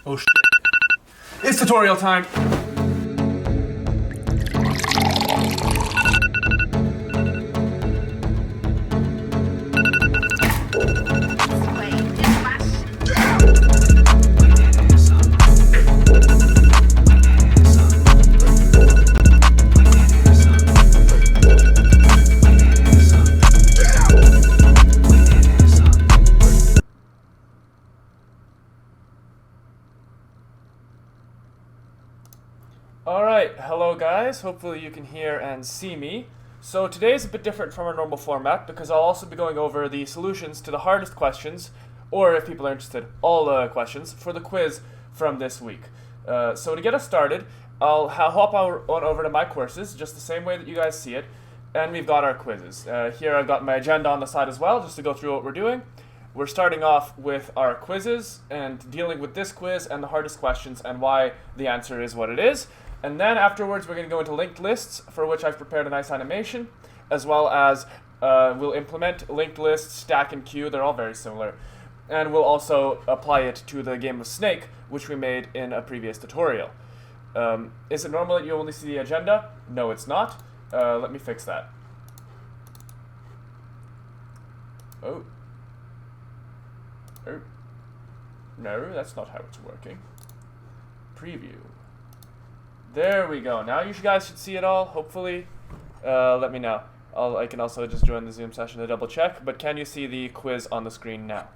Oh shit. It's tutorial time! Alright, hello guys, hopefully you can hear and see me. So today is a bit different from our normal format because I'll also be going over the solutions to the hardest questions, or if people are interested, all the questions, for the quiz from this week. So to get us started, I'll hop on over to my courses, just the same way that you guys see it, and we've got our quizzes. Here I've got my agenda on the side as well, just to go through what we're doing. We're starting off with our quizzes and dealing with this quiz and the hardest questions and why the answer is what it is. And then afterwards, we're going to go into linked lists, for which I've prepared a nice animation, as well as we'll implement linked lists, stack, and queue. They're all very similar. And we'll also apply it to the game of Snake, which we made in a previous tutorial. Is it normal that you only see the agenda? No, it's not. Let me fix that. Oh. No, that's not how it's working. Preview. There we go. Now you guys should see it all, hopefully. Let me know. I can also just join the Zoom session to double check, but can you see the quiz on the screen now?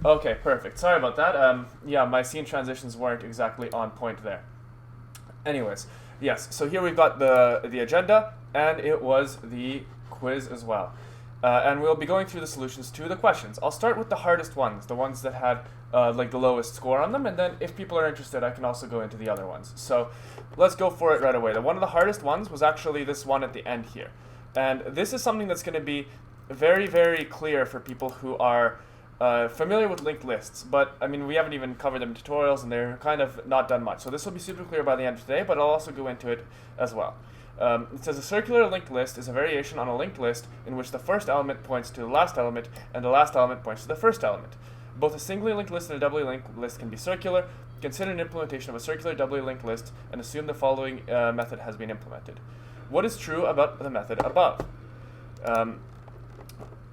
Okay, perfect. Sorry about that. Yeah, my scene transitions weren't exactly on point there. Anyways, yes, so here we've got the agenda, and it was the quiz as well. And we'll be going through the solutions to the questions. I'll start with the hardest ones, the ones that had like the lowest score on them, and then if people are interested, I can also go into the other ones. So let's go for it right away. One of the hardest ones was actually this one at the end here. And this is something that's going to be very, very clear for people who are familiar with linked lists. But, I mean, we haven't even covered them in tutorials, and they're kind of not done much. So this will be super clear by the end of today, but I'll also go into it as well. It says a circular linked list is a variation on a linked list in which the first element points to the last element and the last element points to the first element. Both a singly linked list and a doubly linked list can be circular. Consider an implementation of a circular doubly linked list and assume the following method has been implemented. What is true about the method above?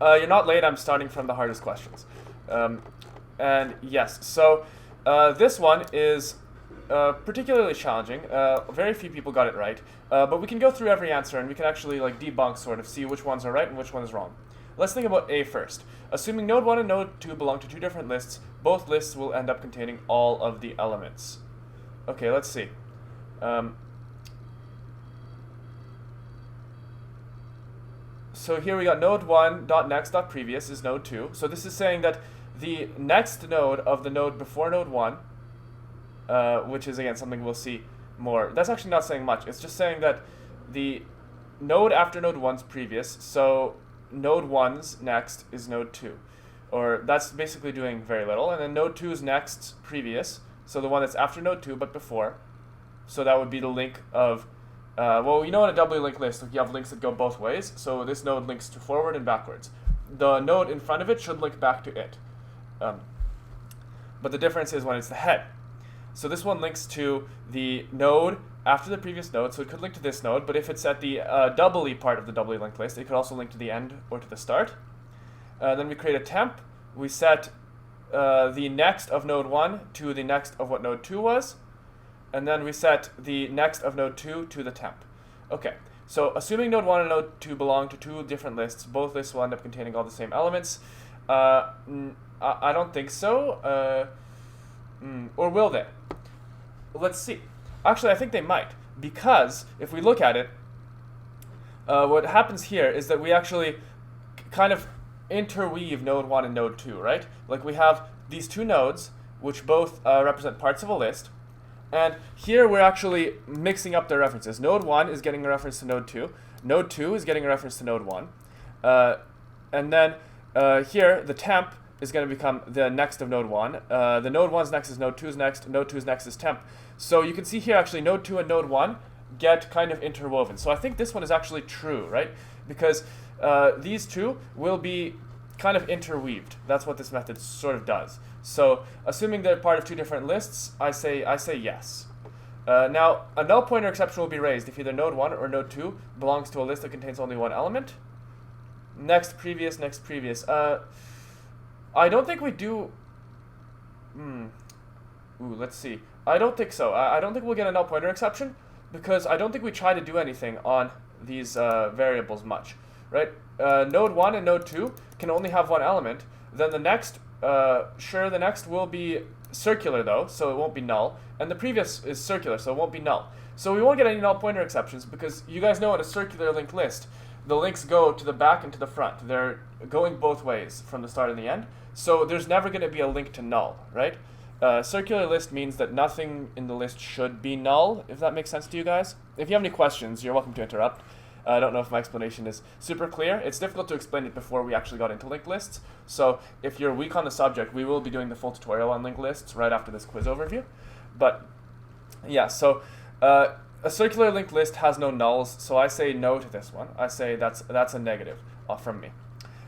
You're not late, I'm starting from the hardest questions. And yes, so this one is particularly challenging. Very few people got it right, but we can go through every answer and we can actually like debunk, sort of see which ones are right and which one is wrong. Let's think about A first. Assuming node 1 and node 2 belong to two different lists, both lists will end up containing all of the elements. Okay, let's see. So here we got node 1.next.previous is node 2. So this is saying that the next node of the node before node 1, which is again something we'll see more. That's actually not saying much. It's just saying that the node after node 1's previous, so node 1's next is node 2. Or that's basically doing very little. And then node 2's next previous, so the one that's after node 2 but before. So that would be the link of, well, you know in a doubly linked list, you have links that go both ways. So this node links to forward and backwards. The node in front of it should link back to it. But the difference is when it's the head. So this one links to the node after the previous node, so it could link to this node, but if it's at the doubly part of the doubly linked list, it could also link to the end or to the start. Then we create a temp. We set the next of node 1 to the next of what node 2 was, and then we set the next of node 2 to the temp. Okay, so assuming node 1 and node 2 belong to two different lists, both lists will end up containing all the same elements. I don't think so. Or will they? Let's see. Actually, I think they might, because if we look at it, what happens here is that we actually kind of interweave node 1 and node 2, right? Like we have these two nodes, which both represent parts of a list, and here we're actually mixing up their references. Node 1 is getting a reference to node 2, node 2 is getting a reference to node 1, and then here the temp is going to become the next of node 1. The node 1's next is node 2's next, node 2's next is temp. So you can see here actually node 2 and node 1 get kind of interwoven. So I think this one is actually true, right? Because these two will be kind of interweaved. That's what this method sort of does. So assuming they're part of two different lists, I say yes. Now, a null pointer exception will be raised if either node 1 or node 2 belongs to a list that contains only one element. Next, previous, next, previous. I don't think we do... let's see. I don't think so. I don't think we'll get a null pointer exception, because I don't think we try to do anything on these variables much, right? Node 1 and node 2 can only have one element. Then the next, the next will be circular though, so it won't be null. And the previous is circular, so it won't be null. So we won't get any null pointer exceptions, because you guys know in a circular linked list, the links go to the back and to the front. They're going both ways from the start and the end. So there's never going to be a link to null, right? Circular list means that nothing in the list should be null, if that makes sense to you guys. If you have any questions, you're welcome to interrupt. I don't know if my explanation is super clear. It's difficult to explain it before we actually got into linked lists. So if you're weak on the subject, we will be doing the full tutorial on linked lists right after this quiz overview. But yeah, so a circular linked list has no nulls, so I say no to this one. I say that's a negative from me.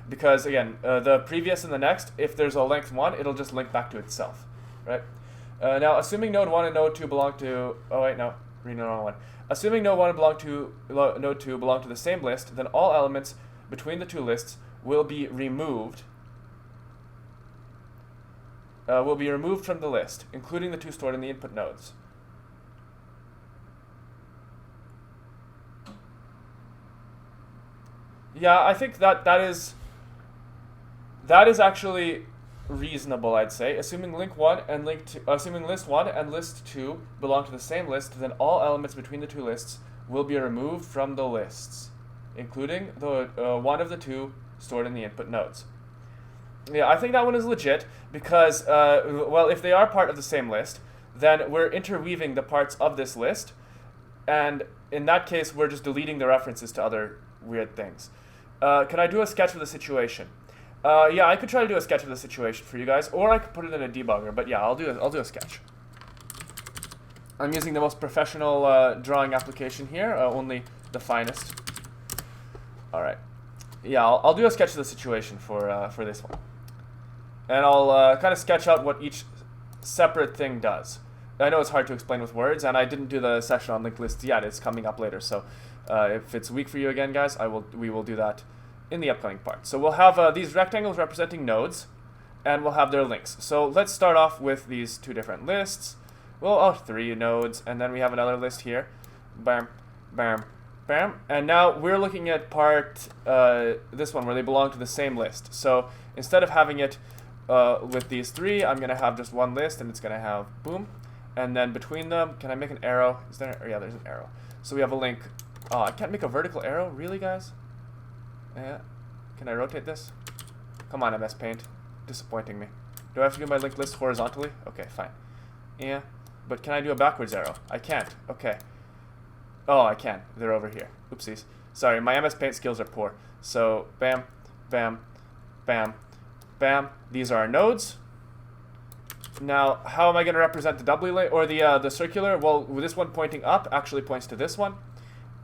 Because again, the previous and the next, if there's a length 1, it'll just link back to itself, right? Now, assuming node 1 and node 2 belong to... Oh wait, no, read the wrong one. Assuming node 1 and node 2 belong to the same list, then all elements between the two lists will be removed. From the list, including the two stored in the input nodes. Yeah, I think that is actually reasonable, I'd say. Assuming list 1 and list 2 belong to the same list, then all elements between the two lists will be removed from the lists, including the one of the two stored in the input nodes. Yeah, I think that one is legit because, well, if they are part of the same list, then we're interweaving the parts of this list, and in that case, we're just deleting the references to other weird things. Can I do a sketch of the situation? Yeah, I could try to do a sketch of the situation for you guys, or I could put it in a debugger. But yeah, I'll do a sketch. I'm using the most professional drawing application here, only the finest. All right. Yeah, I'll do a sketch of the situation for this one, and I'll kind of sketch out what each separate thing does. I know it's hard to explain with words, and I didn't do the session on linked lists yet. It's coming up later, so if it's weak for you again, guys, we will do that in the upcoming part. So we'll have these rectangles representing nodes, and we'll have their links. So let's start off with these two different lists. Well, 3 nodes, and then we have another list here. Bam, bam, bam. And now we're looking at part, this one, where they belong to the same list. So instead of having it with these 3, I'm going to have just one list, and it's going to have boom. And then between them, can I make an arrow? Is there? Yeah, there's an arrow. So we have a link. Oh, I can't make a vertical arrow? Really, guys? Yeah. Can I rotate this? Come on, MS Paint. Disappointing me. Do I have to do my linked list horizontally? Okay, fine. Yeah. But can I do a backwards arrow? I can't. Okay. Oh, I can. They're over here. Oopsies. Sorry, my MS Paint skills are poor. So, bam, bam, bam, bam. These are our nodes. Now, how am I going to represent the doubly link or the circular? Well, this one pointing up actually points to this one,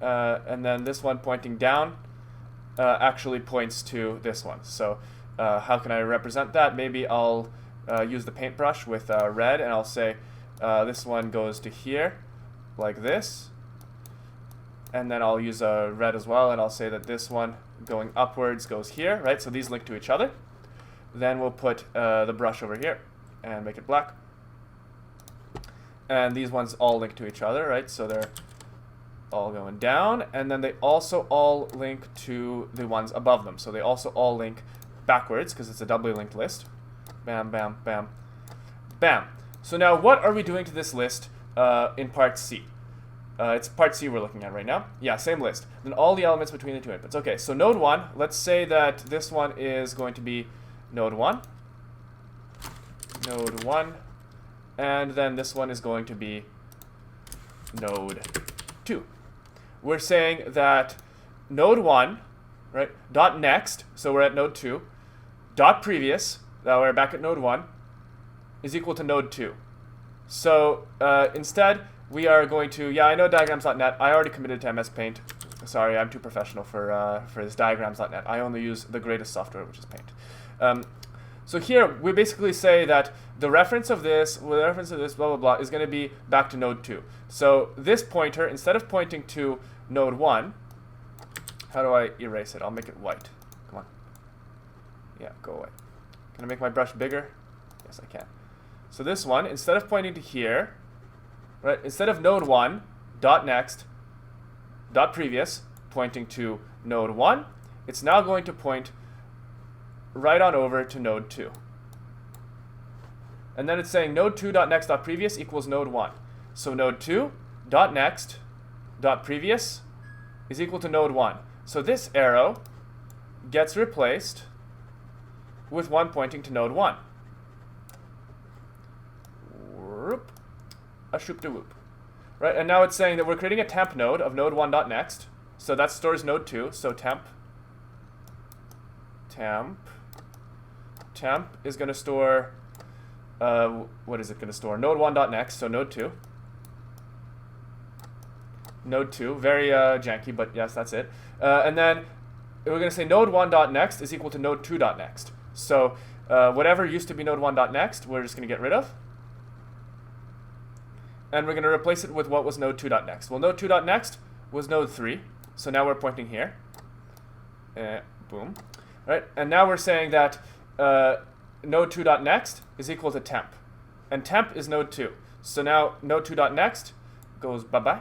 and then this one pointing down actually points to this one. So, how can I represent that? Maybe I'll use the paintbrush with red, and I'll say this one goes to here, like this, and then I'll use red as well, and I'll say that this one going upwards goes here, right? So these link to each other. Then we'll put the brush over here and make it black. And these ones all link to each other, right? So they're all going down, and then they also all link to the ones above them. So they also all link backwards because it's a doubly linked list. Bam, bam, bam, bam. So now what are we doing to this list in part C? It's part C we're looking at right now. Yeah, same list. Then all the elements between the two inputs. Okay, so node 1, let's say that this one is going to be node 1. Node 1. And then this one is going to be node 2. We're saying that node 1, right, dot next, so we're at node 2, dot previous, that we're back at node 1, is equal to node 2. So instead, we are going to, yeah, I know diagrams.net. I already committed to MS Paint, Sorry, I'm too professional for this diagrams.net. I only use the greatest software, which is Paint. So here, we basically say that the reference of this, blah, blah, blah, is going to be back to node 2. So this pointer, instead of pointing to node 1, how do I erase it? I'll make it white. Come on. Yeah, go away. Can I make my brush bigger? Yes, I can. So this one, instead of pointing to here, right, instead of node 1, dot next, dot previous, pointing to node 1, it's now going to point right on over to node 2. And then it's saying node 2 dot next dot previous equals node 1. So node 2 dot next dot previous is equal to node 1. So this arrow gets replaced with one pointing to node 1. Whoop. A shoop de whoop. Right, and now it's saying that we're creating a temp node of node 1 dot next. So that stores node 2. So temp is going to store, what is it going to store? Node 1 dot next, so node 2. Node 2, very janky, but yes, that's it. And then we're going to say node 1 dot next is equal to node 2 dot next. So whatever used to be node 1 dot next, we're just going to get rid of. And we're going to replace it with what was node 2 dot next. Well, node 2 dot next was node 3, so now we're pointing here. Boom. Right, and now we're saying that node 2 dot next is equal to temp, and temp is node 2. So now node 2 dot next goes bye-bye,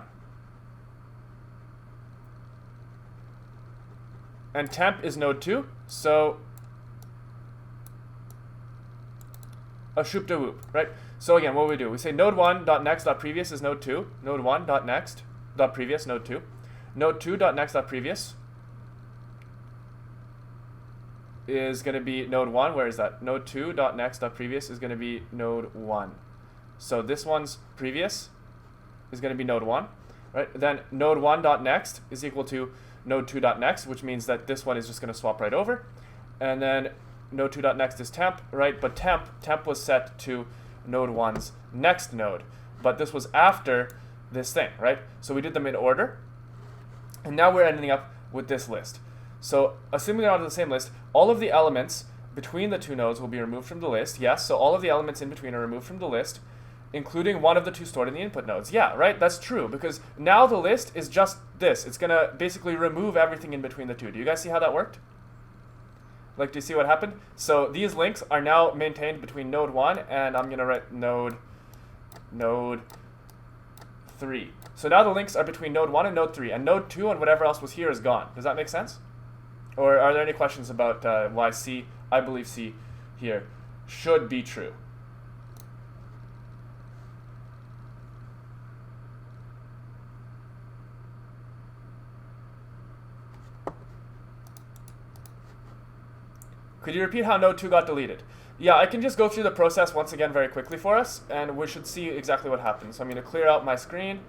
and temp is node 2, so a shoop de whoop, right? So again, what do? We say node 1 dot next dot previous is node 2, node 1 dot next dot previous, node 2, node 2 dot next dot previous is going to be node 1. Where is that? Node 2 dot next dot previous is going to be node 1. So this one's previous is going to be node 1, right? Then node 1 dot next is equal to node 2 dot next, which means that this one is just going to swap right over. And then node 2 dot next is temp, right? But temp was set to node 1's next node, but this was after this thing, right? So we did them in order, and now we're ending up with this list. So assuming they're on the same list, all of the elements between the two nodes will be removed from the list. Yes, so all of the elements in between are removed from the list, including one of the two stored in the input nodes. Yeah, right, that's true, because now the list is just this. It's going to basically remove everything in between the two. Do you guys see how that worked? Like, do you see what happened? So these links are now maintained between node 1 and I'm going to write node 3. So now the links are between node 1 and node 3, and node 2 and whatever else was here is gone. Does that make sense? Or are there any questions about why C, I believe C here, should be true? Could you repeat how node 2 got deleted? Yeah, I can just go through the process once again very quickly for us, and we should see exactly what happens. So I'm going to clear out my screen.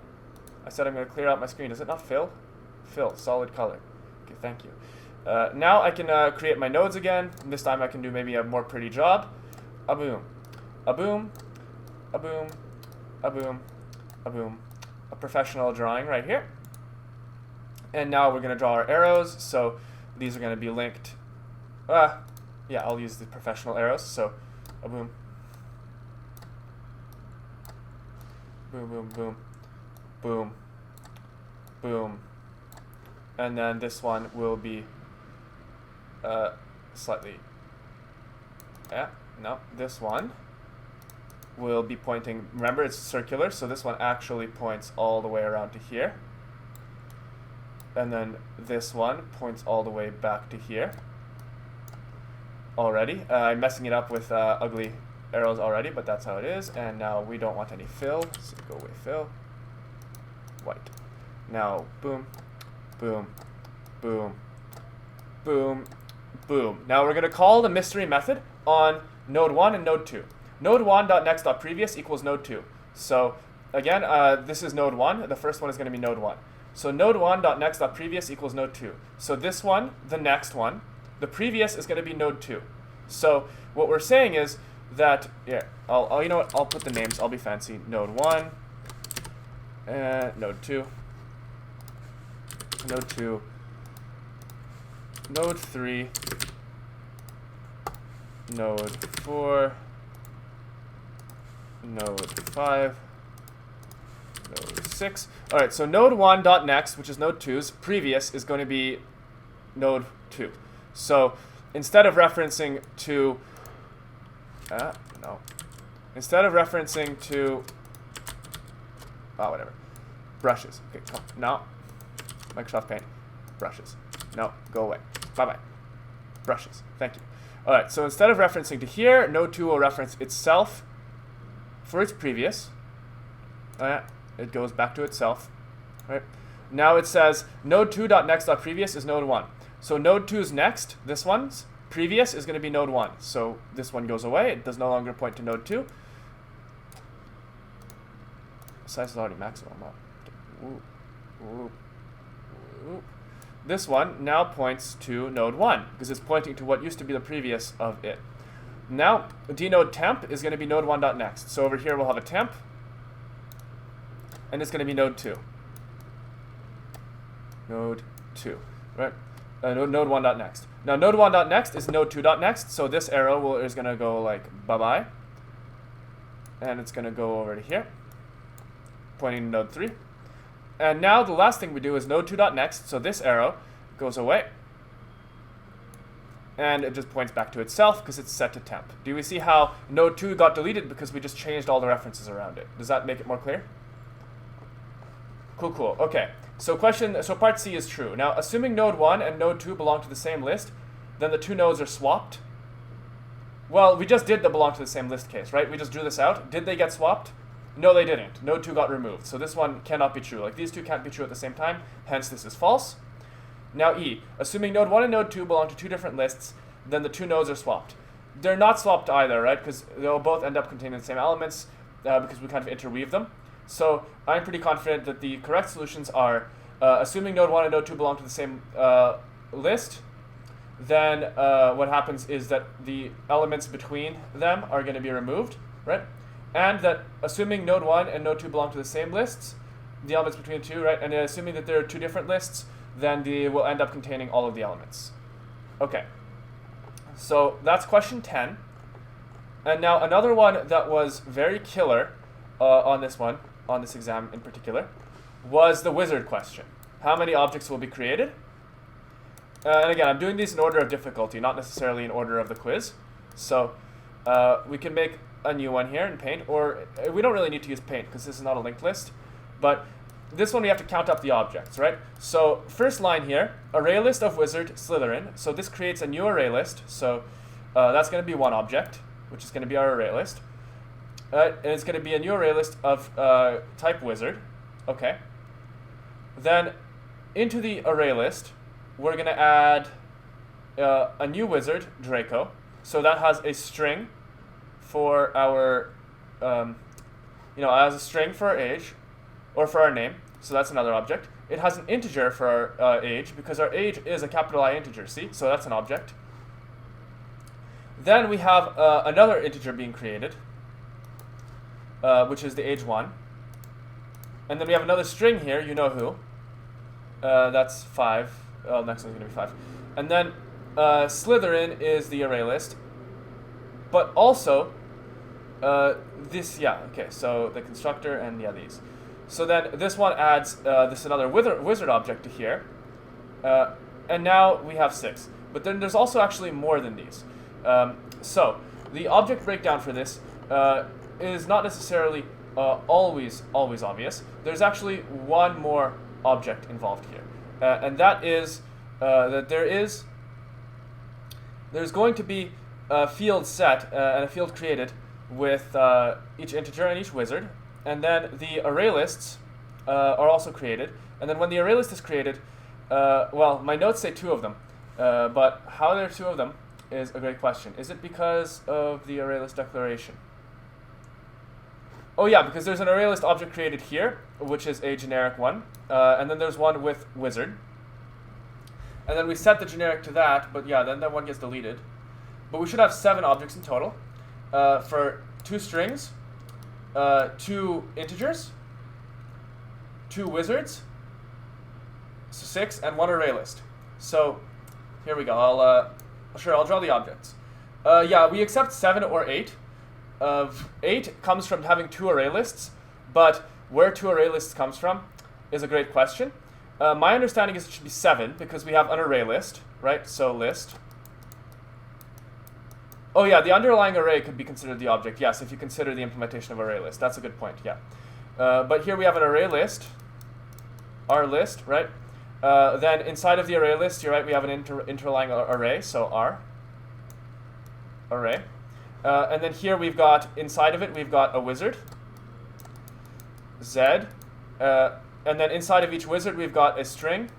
I said I'm going to clear out my screen. Does it not fill? Fill, solid color. Okay, thank you. Now I can create my nodes again. And this time I can do maybe a more pretty job. A boom, a boom, a boom, a boom, a boom. A professional drawing right here. And now we're going to draw our arrows. So these are going to be linked. Yeah, I'll use the professional arrows. So a boom, boom, boom, boom, boom, boom. And then this one will be slightly, this one will be pointing, remember it's circular, so this one actually points all the way around to here. And then this one points all the way back to here. Already. I'm messing it up with ugly arrows already, but that's how it is. And now we don't want any fill, so go away fill. White. Now, boom, boom, boom, boom, boom. Now we're going to call the mystery method on node 1 and node 2. Node 1.next.previous equals node 2. So again, this is node 1. The first one is going to be node 1. So node 1.next.previous equals node 2. So this one, the next one, the previous is going to be node 2. So what we're saying is that, yeah, you know what, I'll put the names, I'll be fancy. Node 1, node 2, node 2, node 3, node 4, node 5, node 6. All right, so node 1 dot next, which is node 2's previous, is going to be node 2. So instead of referencing to instead of referencing to whatever, brushes. Okay, come no, Microsoft Paint, brushes. No, go away. Bye bye. Brushes. Thank you. All right, so instead of referencing to here, node 2 will reference itself for its previous. It goes back to itself. Right. Now it says node 2.next.previous is node 1. So node 2's next, this one's previous, is going to be node 1. So this one goes away. It does no longer point to node 2. Size is already maximum. This one now points to node 1 because it's pointing to what used to be the previous of it. Now dnode temp is going to be node 1.next. So over here we'll have a temp, and it's going to be node 2. Node 2, right? Node 1.next. Now node 1.next is node 2.next, so this arrow is going to go like bye-bye. And it's going to go over to here, pointing to node 3. And now the last thing we do is node 2.next, so this arrow goes away. And it just points back to itself because it's set to temp. Do we see how node 2 got deleted because we just changed all the references around it? Does that make it more clear? Cool, cool. Okay. So part C is true. Now, assuming node 1 and node 2 belong to the same list, then the two nodes are swapped. Well, we just did the belong to the same list case, right? We just drew this out. Did they get swapped? No, they didn't. Node 2 got removed. So this one cannot be true. Like, these two can't be true at the same time. Hence, this is false. Now, E. Assuming node 1 and node 2 belong to two different lists, then the two nodes are swapped. They're not swapped either, right? Because they'll both end up containing the same elements because we kind of interweave them. So I'm pretty confident that the correct solutions are assuming node 1 and node 2 belong to the same list, then what happens is that the elements between them are going to be removed, right? And that assuming node 1 and node 2 belong to the same lists, the elements between the two, right? And assuming that there are two different lists, then they will end up containing all of the elements. Okay. So that's question 10. And now another one that was very killer on this exam in particular, was the wizard question. How many objects will be created? And again, I'm doing these in order of difficulty, not necessarily in order of the quiz. So we can make a new one here in Paint, or we don't really need to use Paint because this is not a linked list. But this one we have to count up the objects, right? So first line here, array list of wizard Slytherin. So this creates a new array list. So that's going to be one object, which is going to be our array list. And it's going to be a new array list of type wizard. Okay. Then into the array list, we're going to add a new wizard, Draco. So that has a string for our, as a string for our age, or for our name. So that's another object. It has an integer for our age, because our age is a capital I integer, see? So that's an object. Then we have another integer being created, which is the age 1. And then we have another string here, you know who. That's 5. Oh, next one's going to be 5. And then Slytherin is the array list. But also, so the constructor and these. So then this one adds this another wizard object to here. And now we have 6. But then there's also actually more than these. So the object breakdown for this is not necessarily always obvious. There's actually one more object involved here, and that is that there's going to be a field set and a field created with each integer and each wizard, and then the array lists are also created. And then when the array list is created, well, my notes say 2 of them, but how there are 2 of them is a great question. Is it because of the array list declaration? Oh yeah, because there's an array list object created here, which is a generic one, and then there's one with wizard. And then we set the generic to that, but yeah, then that one gets deleted. But we should have 7 objects in total for 2 strings, 2 integers, 2 wizards, So 6 and one array list. So here we go. I'll draw the objects. Yeah, we accept 7 or 8. 8 comes from having 2 array lists, but where 2 array lists comes from is a great question. My understanding is it should be 7 because we have an array list, right? So list. Oh yeah, the underlying array could be considered the object. Yes, if you consider the implementation of array list. That's a good point, yeah. But here we have an array list, our list, right? Then inside of the array list, you're right, we have an interlying array, so R, array. And then here we've got, inside of it, we've got a wizard, Z, and then inside of each wizard, we've got a string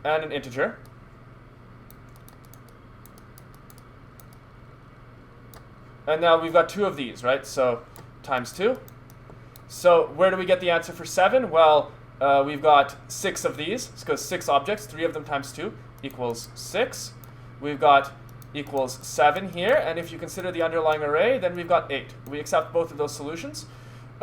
and an integer. And now we've got 2 of these, right? So times 2. So where do we get the answer for 7? Well, we've got 6 of these. Let's go 6 objects. 3 of them times 2 equals 6. We've got equals 7 here. And if you consider the underlying array, then we've got 8. We accept both of those solutions.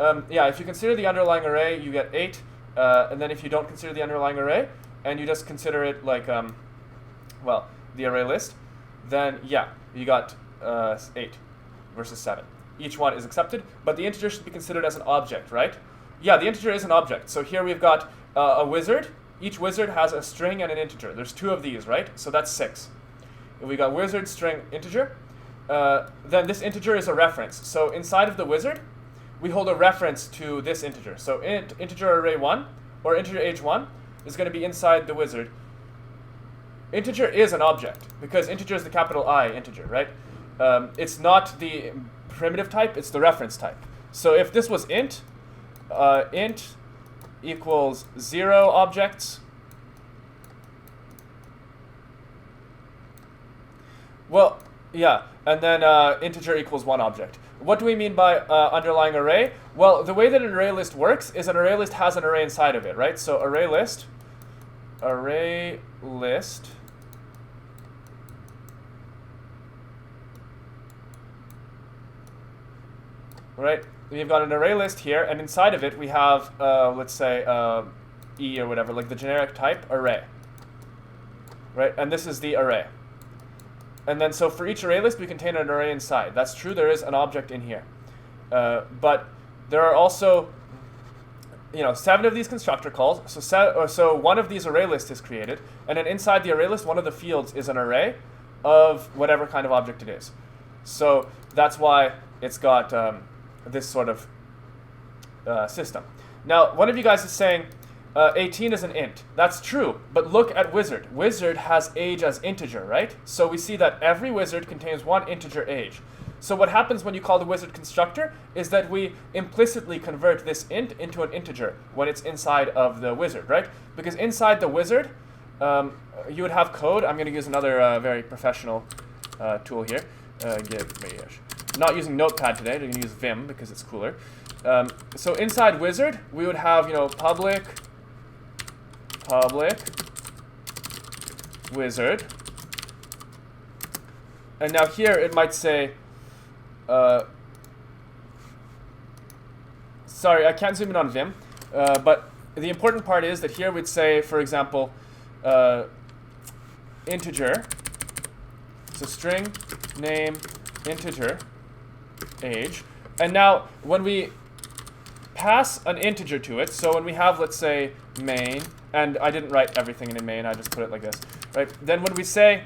Yeah, if you consider the underlying array, you get 8. And then if you don't consider the underlying array, and you just consider it like, well, the array list, then yeah, you got 8 versus 7. Each one is accepted, but the integer should be considered as an object, right? Yeah, the integer is an object. So here we've got a wizard. Each wizard has a string and an integer. There's 2 of these, right? So that's 6. If we got wizard, string, integer, then this integer is a reference. So inside of the wizard, we hold a reference to this integer. So integer array 1, or integer age 1, is going to be inside the wizard. Integer is an object, because integer is the capital I integer, right? It's not the primitive type, it's the reference type. So if this was int equals 0 objects, well, yeah, and then integer equals 1 object. What do we mean by underlying array? Well, the way that an array list works is an array list has an array inside of it, right? So array list, right? We've got an array list here, and inside of it we have, let's say, E or whatever, like the generic type array, right? And this is the array. And then so for each array list, we contain an array inside. That's true, there is an object in here. But there are also, 7 of these constructor calls. So one of these array lists is created, and then inside the array list, one of the fields is an array of whatever kind of object it is. So that's why it's got this sort of system. Now, one of you guys is saying 18 is an int. That's true, but look at wizard. Wizard has age as integer, right? So we see that every wizard contains 1 integer age. So what happens when you call the wizard constructor is that we implicitly convert this int into an integer when it's inside of the wizard, right? Because inside the wizard, you would have code. I'm going to use another very professional tool here. I'm not using Notepad today. I'm going to use Vim because it's cooler. So inside wizard, we would have, public wizard. And now here it might say, sorry, I can't zoom in on Vim, but the important part is that here we'd say, for example, integer, so string, name, integer, age. And now when we pass an integer to it, so when we have, let's say, main, and I didn't write everything in main, I just put it like this, right? Then when we say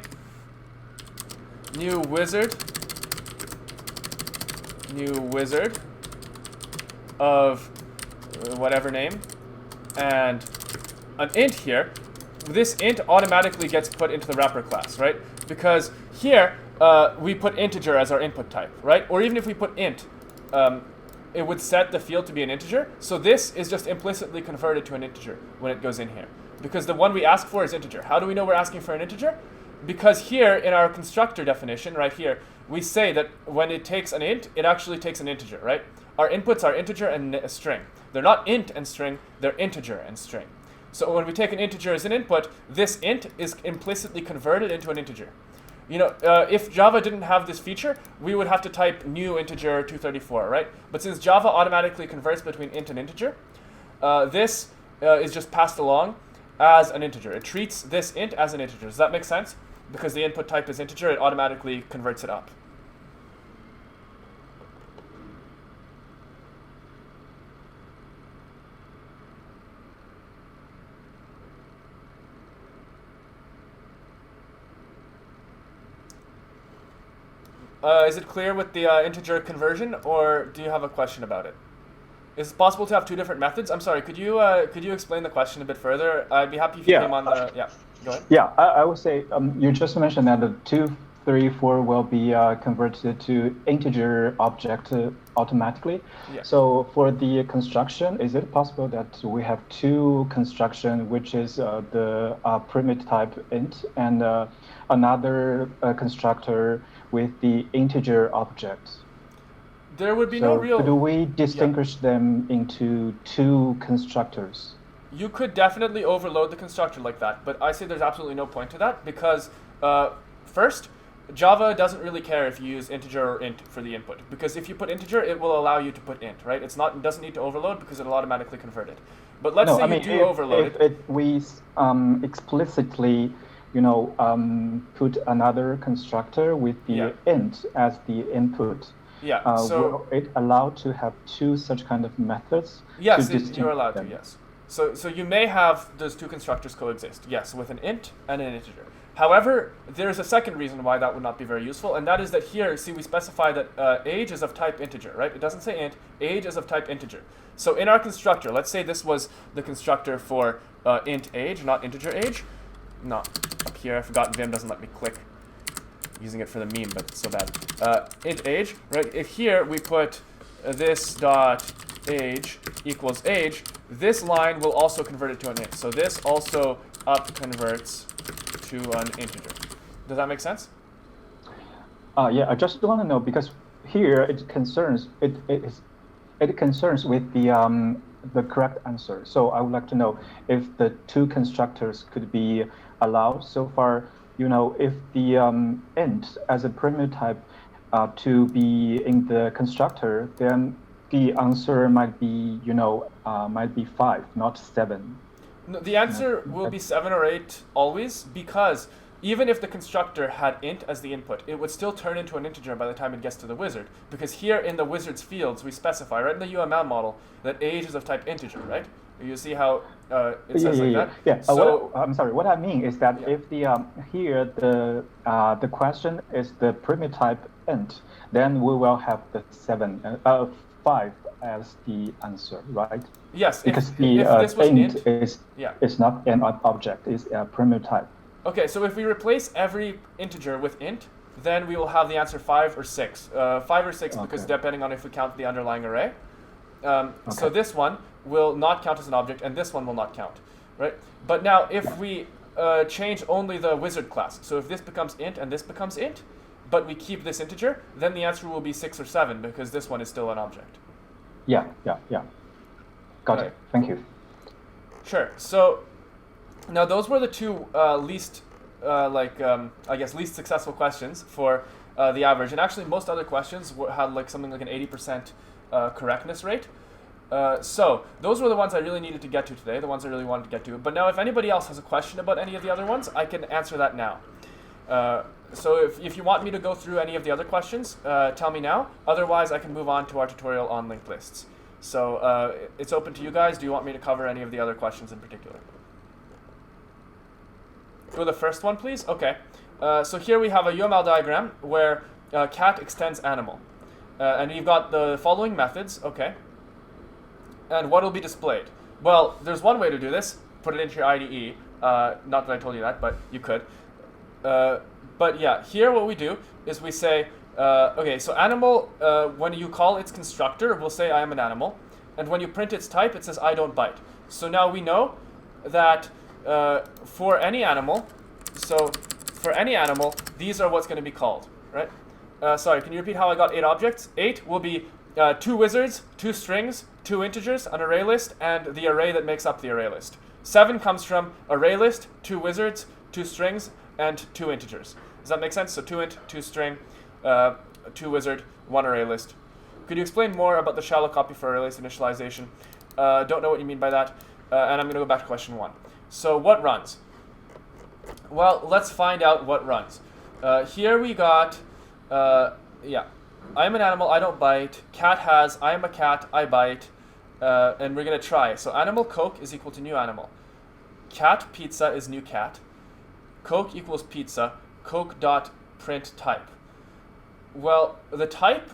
new wizard of whatever name, and an int here, this int automatically gets put into the wrapper class, right? Because here, we put integer as our input type, right? Or even if we put int, it would set the field to be an integer. So this is just implicitly converted to an integer when it goes in here. Because the one we ask for is integer. How do we know we're asking for an integer? Because here in our constructor definition, right here, we say that when it takes an int, it actually takes an integer, right? Our inputs are integer and a string. They're not int and string, they're integer and string. So when we take an integer as an input, this int is implicitly converted into an integer. If Java didn't have this feature, we would have to type new integer 234, right? But since Java automatically converts between int and integer, this is just passed along. as an integer. It treats this int as an integer. Does that make sense? Because the input type is integer, it automatically converts it up. Is it clear with the integer conversion, or do you have a question about it? Is it possible to have two different methods? I'm sorry, could you explain the question a bit further? I'd be happy if you came on the... Yeah, go ahead. Yeah, I would say you just mentioned that the 2, 3, 4 will be converted to integer object automatically. Yeah. So for the construction, is it possible that we have two construction, which is the primitive type int and another constructor with the integer objects? There would be no real... Could we distinguish them into two constructors? You could definitely overload the constructor like that, but I say there's absolutely no point to that because, first, Java doesn't really care if you use integer or int for the input, because if you put integer, it will allow you to put int, right? It doesn't need to overload because it'll automatically convert it. But let's say you do overload it. If we explicitly, put another constructor with the int as the input, will it allow to have two such kind of methods? Yes, you're allowed to, yes. So you may have those two constructors coexist, yes, with an int and an integer. However, there's a second reason why that would not be very useful, and that is that here, see, we specify that age is of type integer, right? It doesn't say int, age is of type integer. So in our constructor, let's say this was the constructor for int age, not integer age. Not up here, I forgot Vim doesn't let me click. Using it for the meme, but it's so bad. Int age, right? If here we put this dot age equals age, this line will also convert it to an int. So this also up converts to an integer. Does that make sense? Yeah, I just want to know because here it concerns with the correct answer. So I would like to know if the two constructors could be allowed. So far, if the int as a primitive type to be in the constructor, then the answer might be 5, not 7. No, the answer will be 7 or 8 always, because even if the constructor had int as the input, it would still turn into an integer by the time it gets to the wizard. Because here in the wizard's fields, we specify, right in the UML model, that age is of type integer, right? You see how it says that? Yeah. So, I'm sorry. What I mean is that if the here the question is the primitive type int, then we will have the 5 as the answer, right? Yes. Because if the int is not an object; it's a primitive type. Okay. So if we replace every integer with int, then we will have the answer 5 or 6. 5 or 6 because depending on if we count the underlying array. So this one will not count as an object, and this one will not count, right? But now, if we change only the wizard class, so if this becomes int and this becomes int, but we keep this integer, then the answer will be 6 or 7 because this one is still an object. Yeah. Got it. Thank you. Sure. So now those were the two least successful questions for the average, and actually most other questions had something like an 80% correctness rate. So those were the ones I really needed to get to today, the ones I really wanted to get to. But now if anybody else has a question about any of the other ones, I can answer that now. So if you want me to go through any of the other questions, tell me now. Otherwise, I can move on to our tutorial on linked lists. So it's open to you guys. Do you want me to cover any of the other questions in particular? Go the first one, please. Okay. So here we have a UML diagram where cat extends animal. And you've got the following methods. Okay. And what will be displayed? Well, there's one way to do this. Put it into your IDE. Not that I told you that, but you could. But yeah, here what we do is we say, okay, so animal, when you call its constructor, we'll say I am an animal. And when you print its type, it says I don't bite. So now we know that for any animal, these are what's going to be called, right? Sorry, can you repeat how I got 8 objects? 8 will be 2 wizards, 2 strings, 2 integers, an array list, and the array that makes up the array list. 7 comes from array list, 2 wizards, 2 strings, and 2 integers. Does that make sense? So 2 int, 2 string, 2 wizard, 1 array list. Could you explain more about the shallow copy for array list initialization? Don't know what you mean by that. And I'm going to go back to question 1. So what runs? Well, let's find out what runs. Here we got, yeah, I am an animal, I don't bite. Cat has, I am a cat, I bite. And we're going to try. So animal Coke is equal to new animal. Cat pizza is new cat. Coke equals pizza. Coke dot print type. Well, the type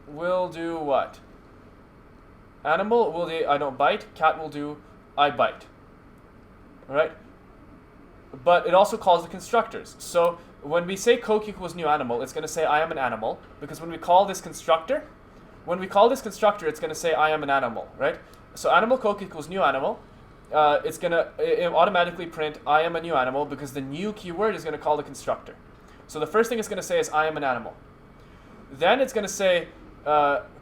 will do what? Animal will do I don't bite. Cat will do I bite. Right? But it also calls the constructors. So when we say Coke equals new animal, it's going to say I am an animal. Because when we call this constructor, it's going to say I am an animal, right? So animal Coke equals new animal. It's going to automatically print I am a new animal because the new keyword is going to call the constructor. So the first thing it's going to say is I am an animal. Then it's going to say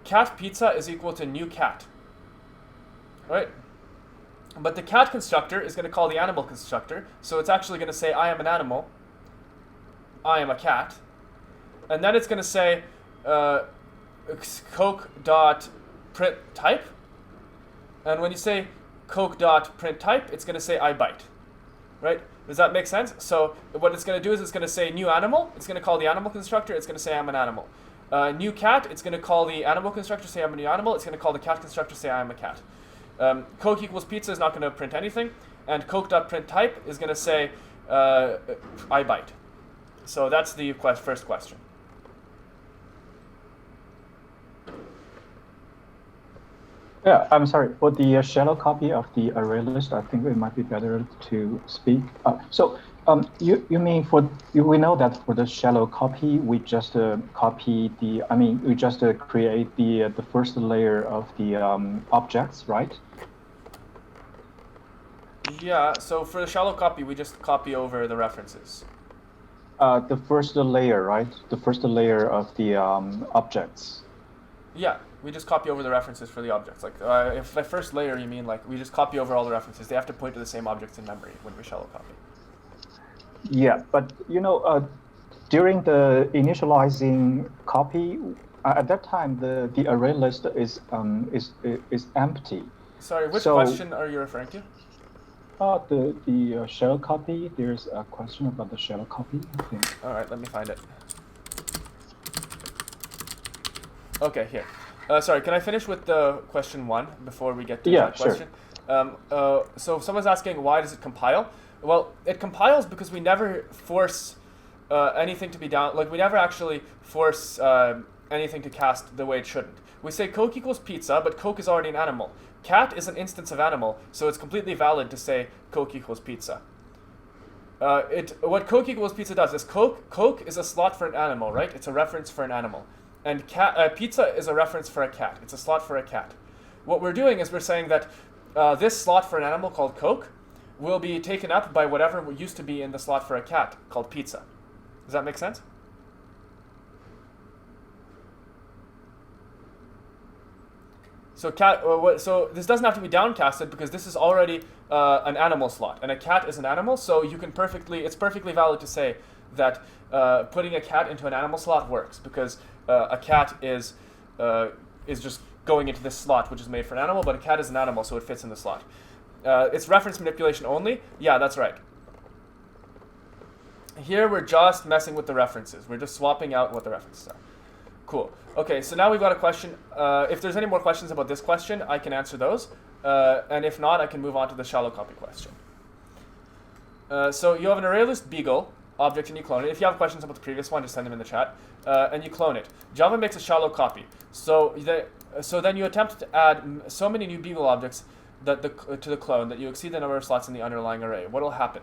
cat pizza is equal to new cat, right? But the cat constructor is going to call the animal constructor. So it's actually going to say I am an animal. I am a cat. And then it's going to say Coke dot print type. And when you say Coke dot print type, it's going to say I bite, right? Does that make sense? So what it's going to do is it's going to say new animal. It's going to call the animal constructor. It's going to say I'm an animal. New cat, it's going to call the animal constructor, say I'm a new animal. It's going to call the cat constructor, say I am a cat. Coke equals pizza is not going to print anything. And Coke dot print type is going to say I bite. So that's the first question. Yeah, I'm sorry. For the shallow copy of the array list, I think it might be better to speak. You mean we know that for the shallow copy, we just we just create the first layer of the objects, right? Yeah, so for the shallow copy, we just copy over the references. The first layer, right? The first layer of the objects. Yeah, we just copy over the references for the objects. Like, if by first layer you mean like we just copy over all the references, they have to point to the same objects in memory when we shallow copy. Yeah, but during the initializing copy, at that time the array list is empty. Sorry, which question are you referring to? The shell copy. There's a question about the shell copy, I think. All right, let me find it. Okay, here. Sorry, can I finish with the question 1 before we get to that question? Sure. So someone's asking, why does it compile? Well, it compiles because we never force anything to be down. Like, we never actually force anything to cast the way it shouldn't. We say Coke equals pizza, but Coke is already an animal. Cat is an instance of animal, so it's completely valid to say Coke equals pizza. What Coke equals pizza does is Coke is a slot for an animal, right? It's a reference for an animal. And pizza is a reference for a cat. It's a slot for a cat. What we're doing is we're saying that this slot for an animal called Coke will be taken up by whatever used to be in the slot for a cat called pizza. Does that make sense? So so this doesn't have to be downcasted because this is already an animal slot, and a cat is an animal. So it's perfectly valid to say that putting a cat into an animal slot works because a cat is just going into this slot, which is made for an animal, but a cat is an animal, so it fits in the slot. It's reference manipulation only. Yeah, that's right. Here we're just messing with the references. We're just swapping out what the references are. Cool. Okay, so now we've got a question. If there's any more questions about this question, I can answer those. And if not, I can move on to the shallow copy question. So you have an array list Beagle object and you clone it. If you have questions about the previous one, just send them in the chat. And you clone it. Java makes a shallow copy. So then you attempt to add so many new Beagle objects to the clone that you exceed the number of slots in the underlying array. What will happen?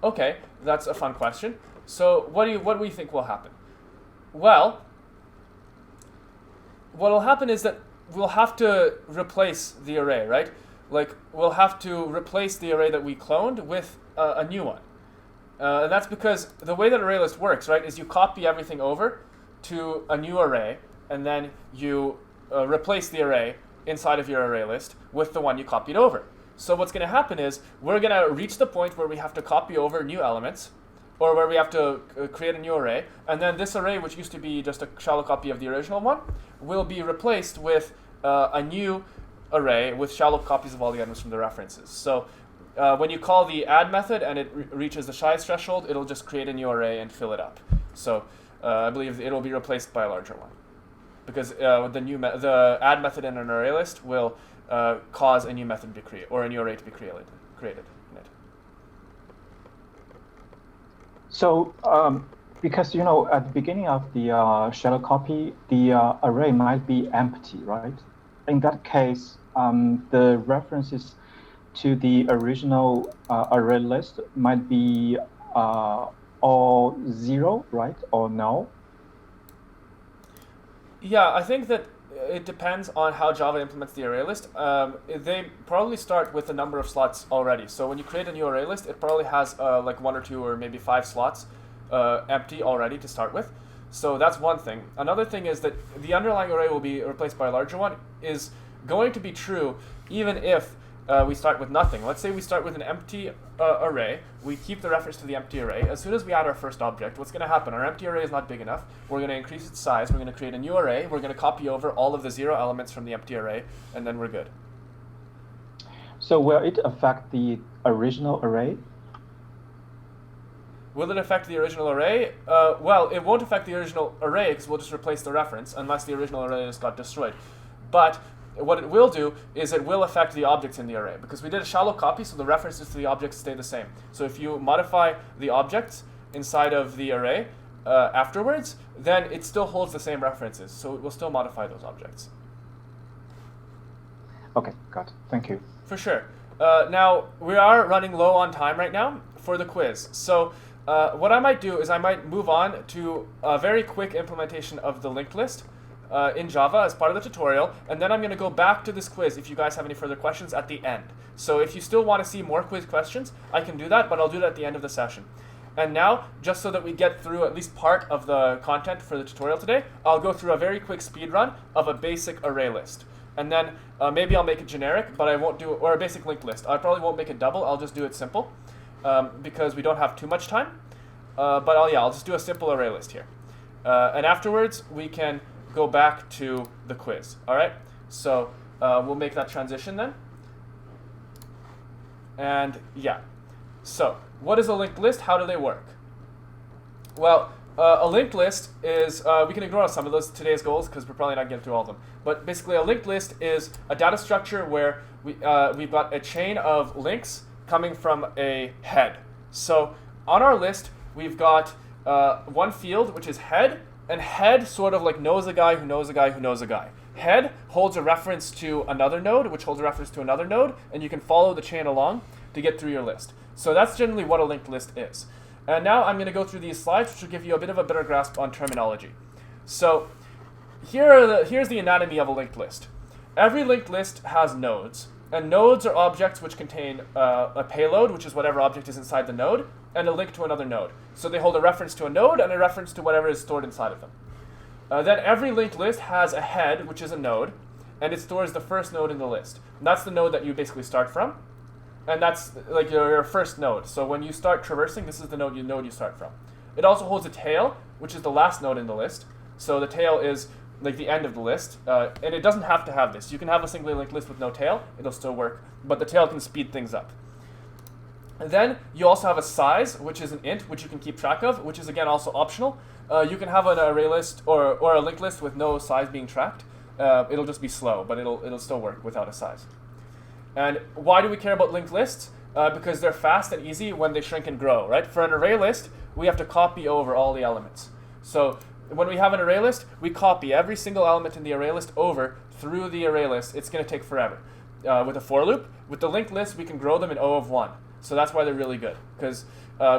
Okay, that's a fun question. So what do we think will happen? Well, what will happen is that we'll have to replace the array, right? Like, we'll have to replace the array that we cloned with a new one. And that's because the way that array list works, right, is you copy everything over to a new array, and then you replace the array inside of your array list with the one you copied over. So what's going to happen is we're going to reach the point where we have to copy over new elements, or where we have to create a new array, and then this array, which used to be just a shallow copy of the original one, will be replaced with a new array with shallow copies of all the elements from the references. So when you call the add method and it reaches the size threshold, it'll just create a new array and fill it up. So I believe it'll be replaced by a larger one, because the add method in an array list will cause a new method to be created, or a new array to be created in it. So because at the beginning of the shallow copy, the array might be empty, right? In that case, the references to the original array list might be all 0, right, or null? Yeah, I think that it depends on how Java implements the array list. They probably start with a number of slots already. So when you create a new array list, it probably has like 1 or 2 or maybe 5 slots empty already to start with. So that's one thing. Another thing is that the underlying array will be replaced by a larger one is going to be true even if we start with nothing. Let's say we start with an empty array. We keep the reference to the empty array. As soon as we add our first object, what's going to happen? Our empty array is not big enough. We're going to increase its size. We're going to create a new array. We're going to copy over all of the 0 elements from the empty array, and then we're good. So will it affect the original array? Will it affect the original array? Well, it won't affect the original array because we'll just replace the reference unless the original array just got destroyed. But what it will do is it will affect the objects in the array, because we did a shallow copy, so the references to the objects stay the same. So if you modify the objects inside of the array afterwards, then it still holds the same references, so it will still modify those objects. Okay, got it. Thank you. For sure. Now, we are running low on time right now for the quiz. So what I might do is I might move on to a very quick implementation of the linked list in Java as part of the tutorial, and then I'm going to go back to this quiz if you guys have any further questions at the end. So if you still want to see more quiz questions, I can do that, but I'll do that at the end of the session. And now, just so that we get through at least part of the content for the tutorial today, I'll go through a very quick speed run of a basic array list. And then maybe I'll make it generic, but I won't do, or a basic linked list. I probably won't make it double, I'll just do it simple, because we don't have too much time. But I'll just do a simple array list here. And afterwards, we can go back to the quiz. All right, so we'll make that transition then. And yeah, so what is a linked list? How do they work? Well, a linked list is, we can ignore some of those today's goals because we're probably not getting through all of them. But basically a linked list is a data structure where we've got a chain of links coming from a head. So on our list, we've got one field, which is head, and head sort of like knows a guy who knows a guy who knows a guy. Head holds a reference to another node, which holds a reference to another node, and you can follow the chain along to get through your list. So that's generally what a linked list is. And now I'm going to go through these slides, which will give you a bit of a better grasp on terminology. So here's the anatomy of a linked list. Every linked list has nodes, and nodes are objects which contain a payload, which is whatever object is inside the node, and a link to another node. So they hold a reference to a node and a reference to whatever is stored inside of them. Then every linked list has a head, which is a node, and it stores the first node in the list. And that's the node that you basically start from, and that's like your first node. So when you start traversing, this is the node you start from. It also holds a tail, which is the last node in the list. So the tail is like the end of the list, and it doesn't have to have this. You can have a singly linked list with no tail, it'll still work, but the tail can speed things up. And then you also have a size, which is an int, which you can keep track of, which is again also optional. You can have an array list or a linked list with no size being tracked. It'll just be slow, but it'll still work without a size. And why do we care about linked lists? Because they're fast and easy when they shrink and grow, right? For an array list, we have to copy over all the elements. So when we have an array list, we copy every single element in the array list over through the array list. It's going to take forever. With a for loop, with the linked list, we can grow them in O of 1. So that's why they're really good, because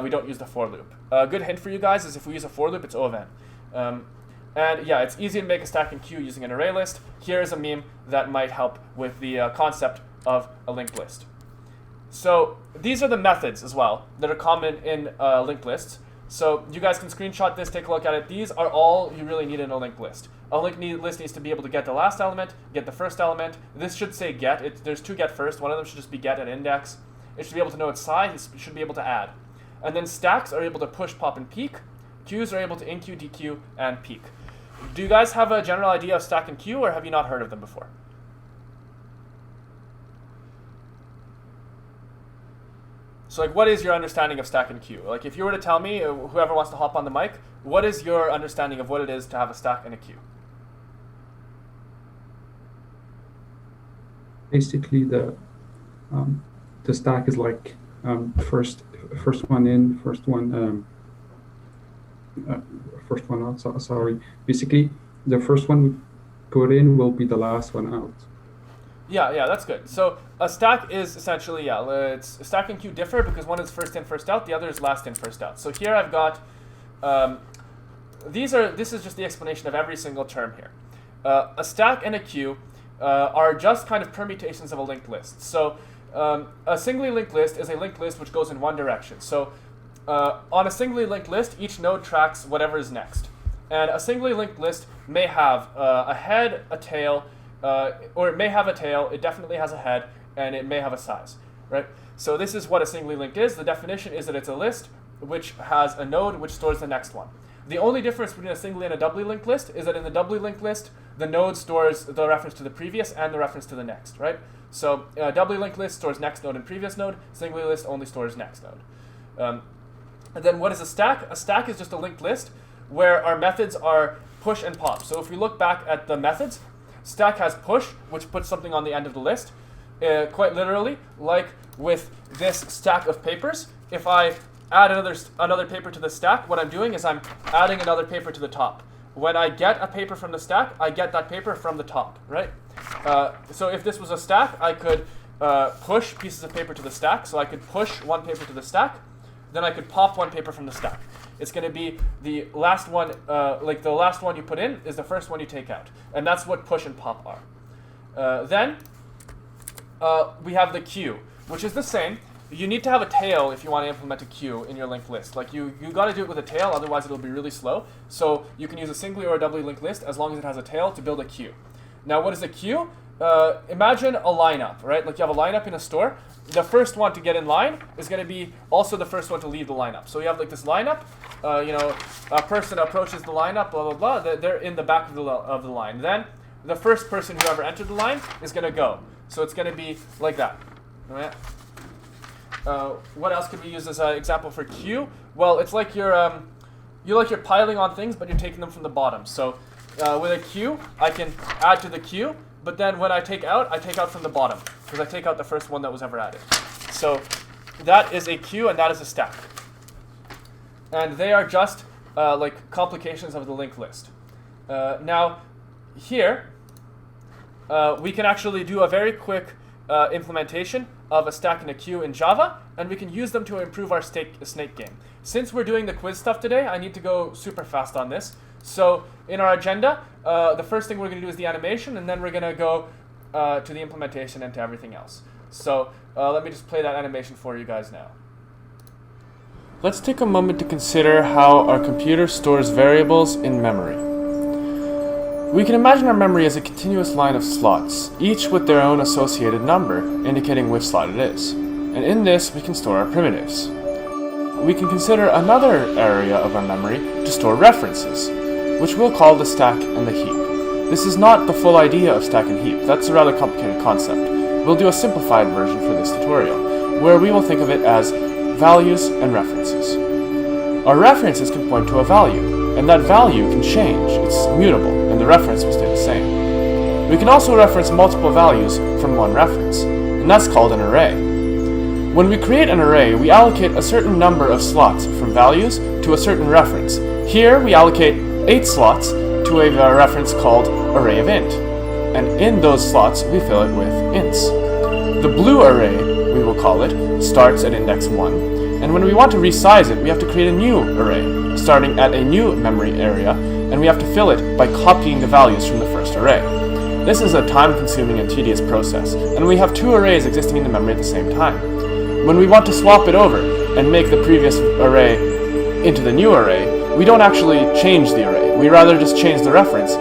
we don't use the for loop. A good hint for you guys is if we use a for loop, it's O of n. And yeah, it's easy to make a stack and queue using an array list. Here's a meme that might help with the concept of a linked list. So these are the methods as well that are common in linked lists. So you guys can screenshot this, take a look at it. These are all you really need in a linked list. A linked list needs to be able to get the last element, get the first element. This should say get. There's two get first. One of them should just be get and index. It should be able to know its size. It should be able to add. And then stacks are able to push, pop, and peek. Queues are able to enqueue, dequeue, and peek. Do you guys have a general idea of stack and queue, or have you not heard of them before? So like, what is your understanding of stack and queue? Like, if you were to tell me, whoever wants to hop on the mic, what is your understanding of what it is to have a stack and a queue? Basically, the stack is like first one in, first one out. Sorry. Basically, the first one we put in will be the last one out. Yeah, that's good. So a stack is essentially, it's stack and queue differ because one is first in, first out, the other is last in, first out. So here I've got, this is just the explanation of every single term here. A stack and a queue are just kind of permutations of a linked list. So a singly linked list is a linked list which goes in one direction. So on a singly linked list, each node tracks whatever is next. And a singly linked list may have a head, a tail, or it may have a tail, it definitely has a head, and it may have a size, right? So this is what a singly linked is. The definition is that it's a list which has a node which stores the next one. The only difference between a singly and a doubly linked list is that in the doubly linked list, the node stores the reference to the previous and the reference to the next, right? So a doubly linked list stores next node and previous node, singly list only stores next node. And then what is a stack? A stack is just a linked list where our methods are push and pop. So if we look back at the methods, stack has push, which puts something on the end of the list. Quite literally, like with this stack of papers, if I add another paper to the stack, what I'm doing is I'm adding another paper to the top. When I get a paper from the stack, I get that paper from the top, right? So if this was a stack, I could push pieces of paper to the stack. So I could push one paper to the stack, then I could pop one paper from the stack. It's going to be the last one, like the last one you put in is the first one you take out. And that's what push and pop are. Then we have the queue, which is the same. You need to have a tail if you want to implement a queue in your linked list. Like you got to do it with a tail, otherwise it'll be really slow. So you can use a singly or a doubly linked list as long as it has a tail to build a queue. Now what is a queue? Imagine a lineup, right? Like you have a lineup in a store. The first one to get in line is going to be also the first one to leave the lineup. So you have like this lineup. A person approaches the lineup, blah, blah, blah. They're in the back of the line. Then the first person who ever entered the line is going to go. So it's going to be like that. All right? What else could we use as an example for queue? Well, it's like you're piling on things, but you're taking them from the bottom. So with a queue, I can add to the queue, but then when I take out from the bottom, because I take out the first one that was ever added. So that is a queue, and that is a stack. And they are just like complications of the linked list. Now, here, we can actually do a very quick implementation of a stack and a queue in Java, and we can use them to improve our snake game. Since we're doing the quiz stuff today, I need to go super fast on this. So in our agenda, the first thing we're going to do is the animation, and then we're going to go to the implementation and to everything else. So let me just play that animation for you guys now. Let's take a moment to consider how our computer stores variables in memory. We can imagine our memory as a continuous line of slots, each with their own associated number, indicating which slot it is. And in this, we can store our primitives. We can consider another area of our memory to store references, which we'll call the stack and the heap. This is not the full idea of stack and heap. That's a rather complicated concept. We'll do a simplified version for this tutorial, where we will think of it as values and references. Our references can point to a value, and that value can change. It's mutable, and the reference will stay the same. We can also reference multiple values from one reference, and that's called an array. When we create an array, we allocate a certain number of slots from values to a certain reference. Here, we allocate 8 slots to a reference called array_of_int, and in those slots, we fill it with ints. The blue array, we will call it, starts at index 1, and when we want to resize it, we have to create a new array, starting at a new memory area, and we have to fill it by copying the values from the first array. This is a time-consuming and tedious process, and we have 2 arrays existing in the memory at the same time. When we want to swap it over and make the previous array into the new array, we don't actually change the array. We rather just change the reference.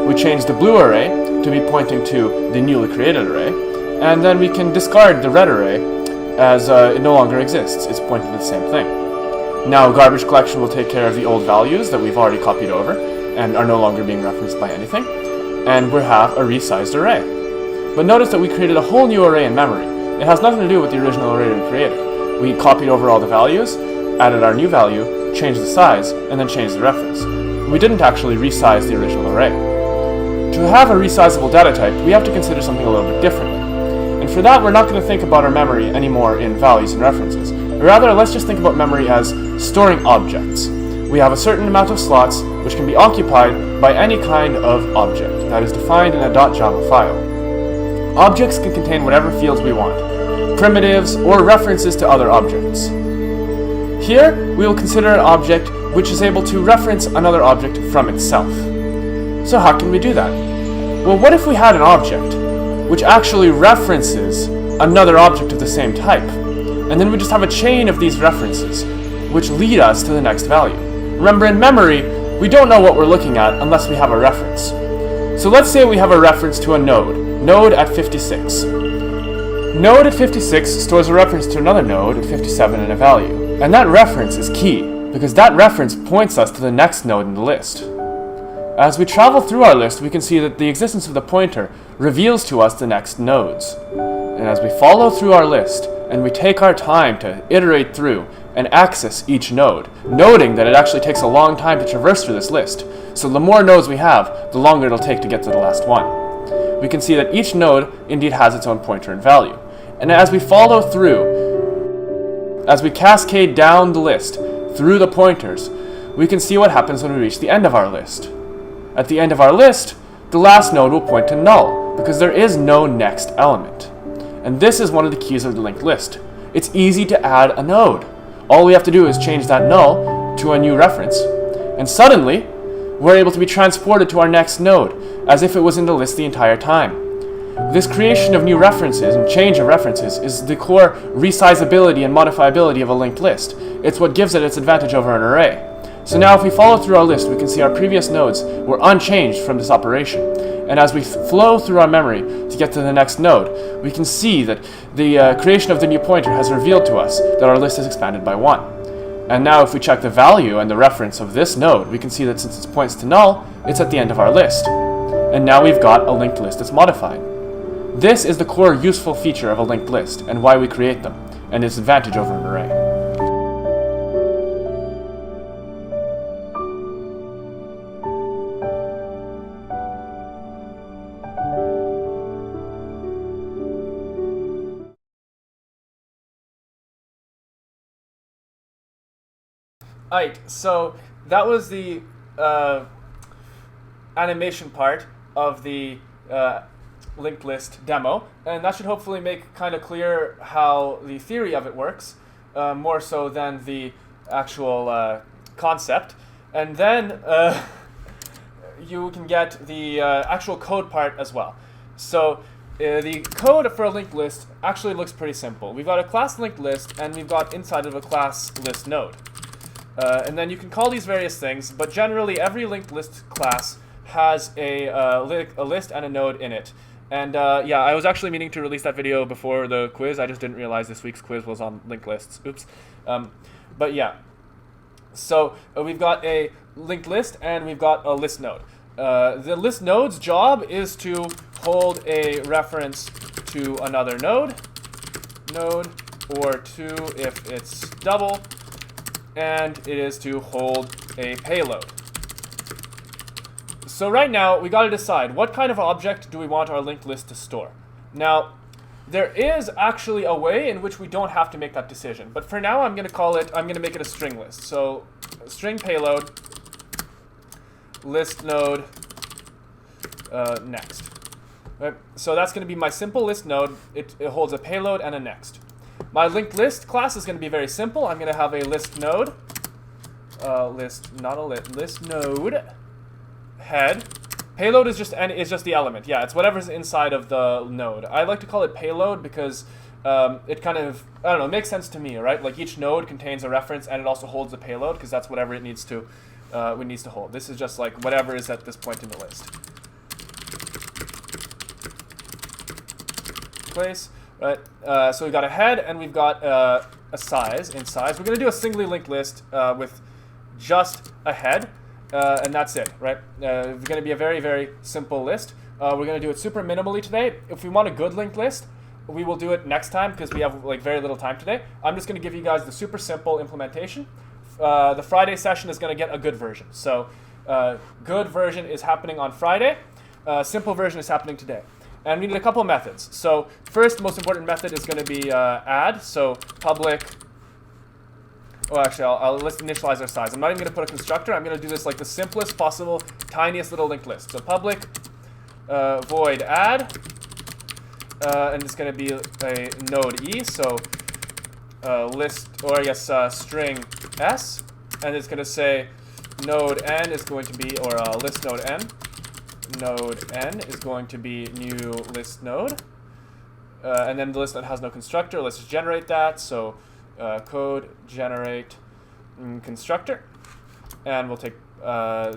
We change the blue array to be pointing to the newly created array, and then we can discard the red array as it no longer exists. It's pointing to the same thing. Now garbage collection will take care of the old values that we've already copied over and are no longer being referenced by anything, and we'll have a resized array. But notice that we created a whole new array in memory. It has nothing to do with the original array we created. We copied over all the values, added our new value, changed the size, and then changed the reference. We didn't actually resize the original array. To have a resizable data type, we have to consider something a little bit differently. And for that, we're not going to think about our memory anymore in values and references. Rather, let's just think about memory as storing objects. We have a certain amount of slots which can be occupied by any kind of object that is defined in a .java file. Objects can contain whatever fields we want, primitives or references to other objects. Here, we will consider an object which is able to reference another object from itself. So how can we do that? Well, what if we had an object which actually references another object of the same type, and then we just have a chain of these references which lead us to the next value? Remember, in memory, we don't know what we're looking at unless we have a reference. So let's say we have a reference to a node at 56. Node at 56 stores a reference to another node at 57 and a value. And that reference is key, because that reference points us to the next node in the list. As we travel through our list, we can see that the existence of the pointer reveals to us the next nodes. And as we follow through our list, and we take our time to iterate through and access each node, noting that it actually takes a long time to traverse through this list. So the more nodes we have, the longer it'll take to get to the last one. We can see that each node indeed has its own pointer and value. And as we follow through, as we cascade down the list through the pointers, we can see what happens when we reach the end of our list. At the end of our list, the last node will point to null, because there is no next element. And this is one of the keys of the linked list. It's easy to add a node. All we have to do is change that null to a new reference, and suddenly, we're able to be transported to our next node, as if it was in the list the entire time. This creation of new references and change of references is the core resizability and modifiability of a linked list. It's what gives it its advantage over an array. So now if we follow through our list, we can see our previous nodes were unchanged from this operation. And as we flow through our memory to get to the next node, we can see that the creation of the new pointer has revealed to us that our list is expanded by 1. And now if we check the value and the reference of this node, we can see that since it points to null, it's at the end of our list. And now we've got a linked list that's modified. This is the core useful feature of a linked list and why we create them, and its advantage over an array. Alright, so that was the animation part of the linked list demo, and that should hopefully make kind of clear how the theory of it works, more so than the actual concept. And then you can get the actual code part as well. So the code for a linked list actually looks pretty simple. We've got a class linked list, and we've got inside of a class list node. And then you can call these various things, but generally every linked list class has a list and a node in it. And yeah, I was actually meaning to release that video before the quiz. I just didn't realize this week's quiz was on linked lists. Oops. But yeah. So we've got a linked list and we've got a list node. The list node's job is to hold a reference to another node, or two if it's double, and it is to hold a payload. So right now, we got to decide what kind of object do we want our linked list to store. Now, there is actually a way in which we don't have to make that decision, but for now I'm going to make it a string list. So string payload, list node, next. Right? So that's going to be my simple list node. It holds a payload and a next. My linked list class is going to be very simple. I'm going to have a list node, list node, head. Payload is just the element. Yeah, it's whatever's inside of the node. I like to call it payload because it kind of, I don't know, makes sense to me, right? Like each node contains a reference and it also holds a payload because that's whatever it needs to hold. This is just like whatever is at this point in the list. Place. Right, so we've got a head and we've got a size in size. We're going to do a singly linked list with just a head, and that's it, right? It's going to be a very, very simple list. We're going to do it super minimally today. If we want a good linked list, we will do it next time because we have like very little time today. I'm just going to give you guys the super simple implementation. The Friday session is going to get a good version. So good version is happening on Friday. Simple version is happening today. And we need a couple of methods. So first, most important method is going to be add. So public. Oh, actually, let's initialize our size. I'm not even going to put a constructor. I'm going to do this like the simplest possible, tiniest little linked list. So public void add. And it's going to be a node E. So list, or I guess string S. And it's going to say node N is going to be, or list node N. Node N is going to be new list node. And then the list node has no constructor. Let's just generate that. So code generate constructor. And we'll take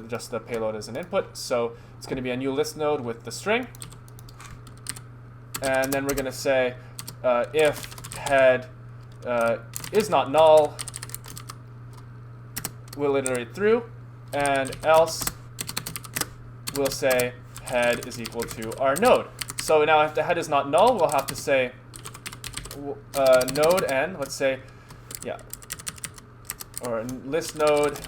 just the payload as an input. So it's going to be a new list node with the string. And then we're going to say if head is not null, we'll iterate through, and else we'll say head is equal to our node. So now if the head is not null, we'll have to say node n, let's say, yeah, or list node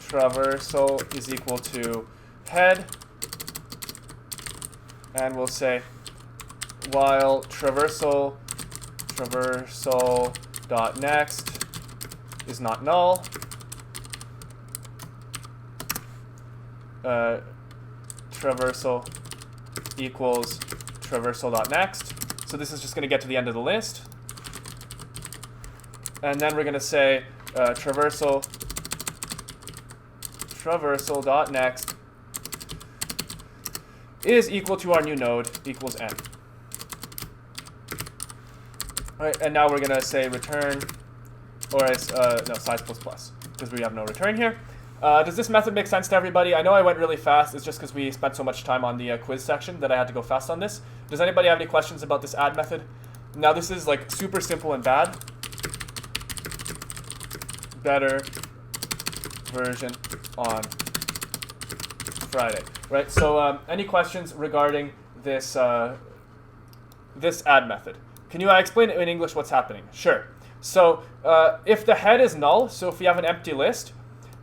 traversal is equal to head, and we'll say while traversal dot next is not null, traversal equals traversal dot next. So this is just going to get to the end of the list, and then we're going to say traversal dot next is equal to our new node equals n. All right, and now we're going to say return, or it's, no, size plus plus, because we have no return here. Does this method make sense to everybody? I know I went really fast. It's just because we spent so much time on the quiz section that I had to go fast on this. Does anybody have any questions about this add method? Now this is like super simple and bad. Better version on Friday, right? So any questions regarding this this add method? Can you explain in English what's happening? Sure. So if the head is null, so if we have an empty list,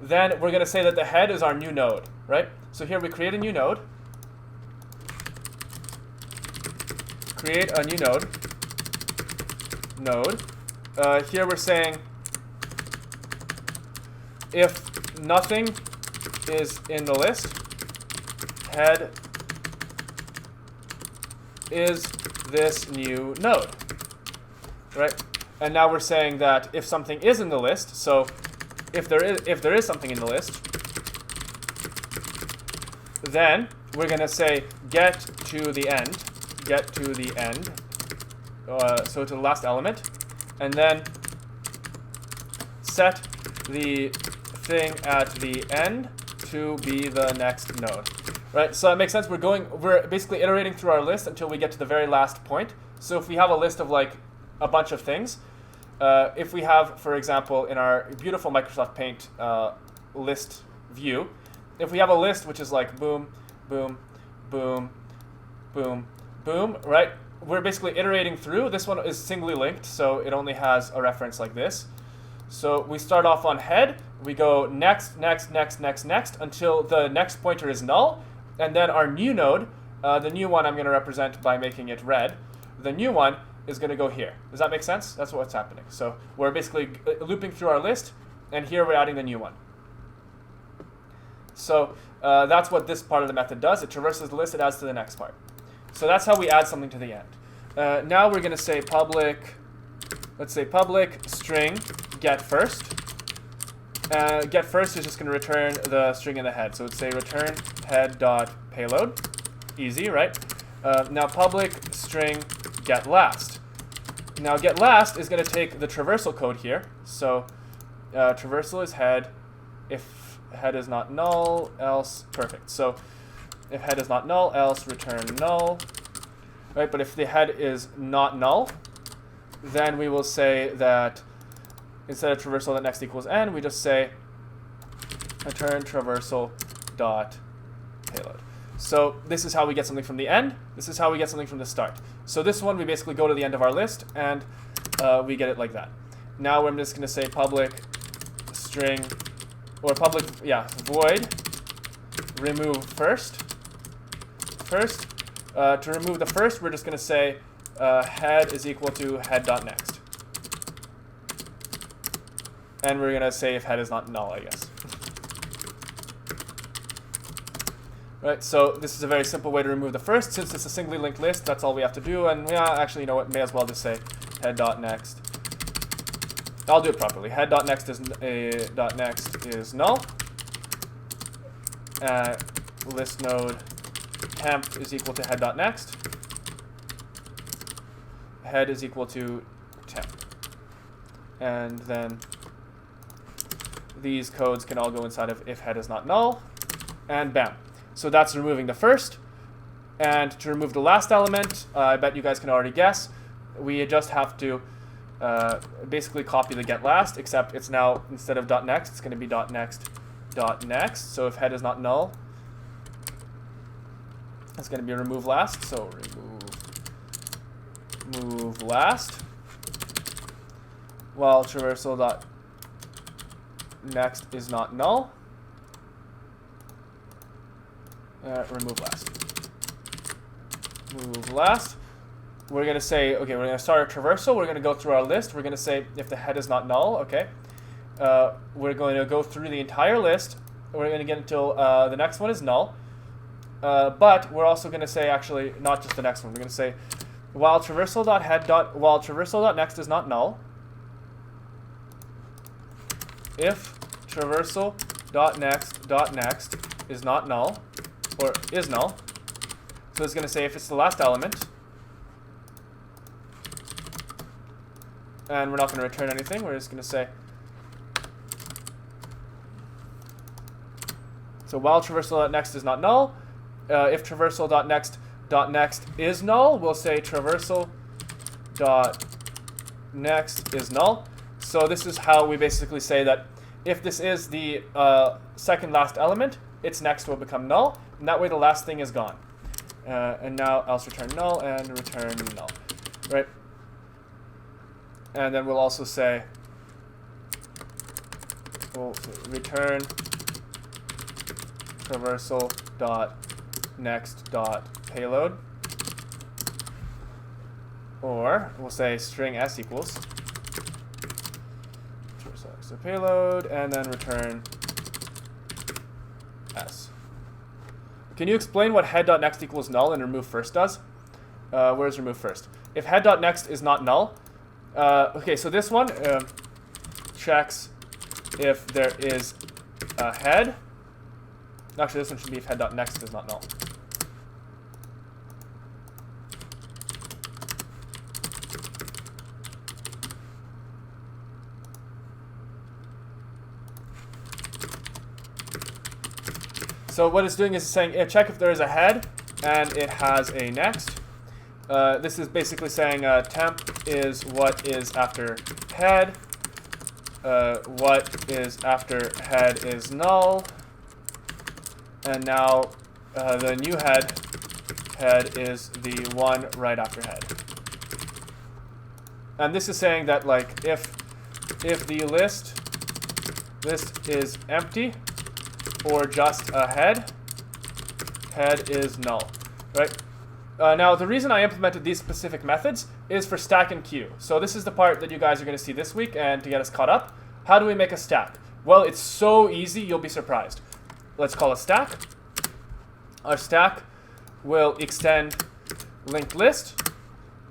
then we're going to say that the head is our new node, right? So here we create a new node. Create a new node. Here we're saying if nothing is in the list, head is this new node, right? And now we're saying that if something is in the list, so if there is something in the list, then we're going to say get to the end, so to the last element, and then set the thing at the end to be the next node, right? So that makes sense. We're basically iterating through our list until we get to the very last point. So if we have a list of like a bunch of things, if we have, for example, in our beautiful Microsoft Paint list view, if we have a list which is like boom, boom, boom, boom, boom, right? We're basically iterating through. This one is singly linked, so it only has a reference like this. So we start off on head, we go next, next, next, next, next, until the next pointer is null, and then our new node, the new one I'm going to represent by making it red, the new one is going to go here. Does that make sense? That's what's happening. So we're basically looping through our list, and here we're adding the new one. So that's what this part of the method does. It traverses the list, it adds to the next part. So that's how we add something to the end. Now we're going to say public, let's say public string get first. Get first is just going to return the string in the head. So let's say return head dot payload. Easy, right? Now public string get last. Now get last is going to take the traversal code here. So traversal is head. If head is not null, else perfect. So if head is not null, else return null. Right? But if the head is not null, then we will say that instead of traversal that next equals n, we just say return traversal dot payload. So this is how we get something from the end. This is how we get something from the start. So this one, we basically go to the end of our list, and we get it like that. Now I'm just going to say public string, or public, void remove first. To remove the first, we're just going to say head is equal to head.next. And we're going to say if head is not null, I guess. Right, so this is a very simple way to remove the first. Since it's a singly linked list, that's all we have to do. And actually, you know what? May as well just say head.next. I'll do it properly. Head.next is null. List node temp is equal to head.next. Head is equal to temp. And then these codes can all go inside of if head is not null. And bam. So that's removing the first. And to remove the last element, I bet you guys can already guess. We just have to basically copy the get last, except it's now, instead of .next, it's going to be .next. So if head is not null, it's going to be remove last. So remove last. While traversal.next is not null. Remove last. Move last. We're going to say, okay, we're going to start our traversal. We're going to go through our list. We're going to say if the head is not null, okay. We're going to go through the entire list. We're going to get until the next one is null. But we're also going to say, actually, not just the next one. We're going to say while traversal.next is not null, if traversal.next is not null, or is null. So it's going to say if it's the last element. And we're not going to return anything. We're just going to say, so while traversal.next is not null, if traversal.next is null, we'll say traversal.next is null. So this is how we basically say that if this is the second last element, its next will become null, and that way the last thing is gone. And now else return null and return null, right? And then we'll also say, we'll return traversal.next.payload, or we'll say string s equals traversal payload, and then return s. Can you explain what head.next equals null and remove first does? Where's remove first? If head.next is not null, okay, so this one checks if there is a head. Actually, this one should be if head.next is not null. So what it's doing is saying, check if there is a head and it has a next. This is basically saying temp is what is after head. What is after head is null. And now the new head is the one right after head. And this is saying that like if the list is empty or just a head is null, right? Now the reason I implemented these specific methods is for stack and queue. So this is the part that you guys are going to see this week, and to get us caught up. How do we make a stack? Well, it's so easy, you'll be surprised. Let's call a stack. Our stack will extend linked list,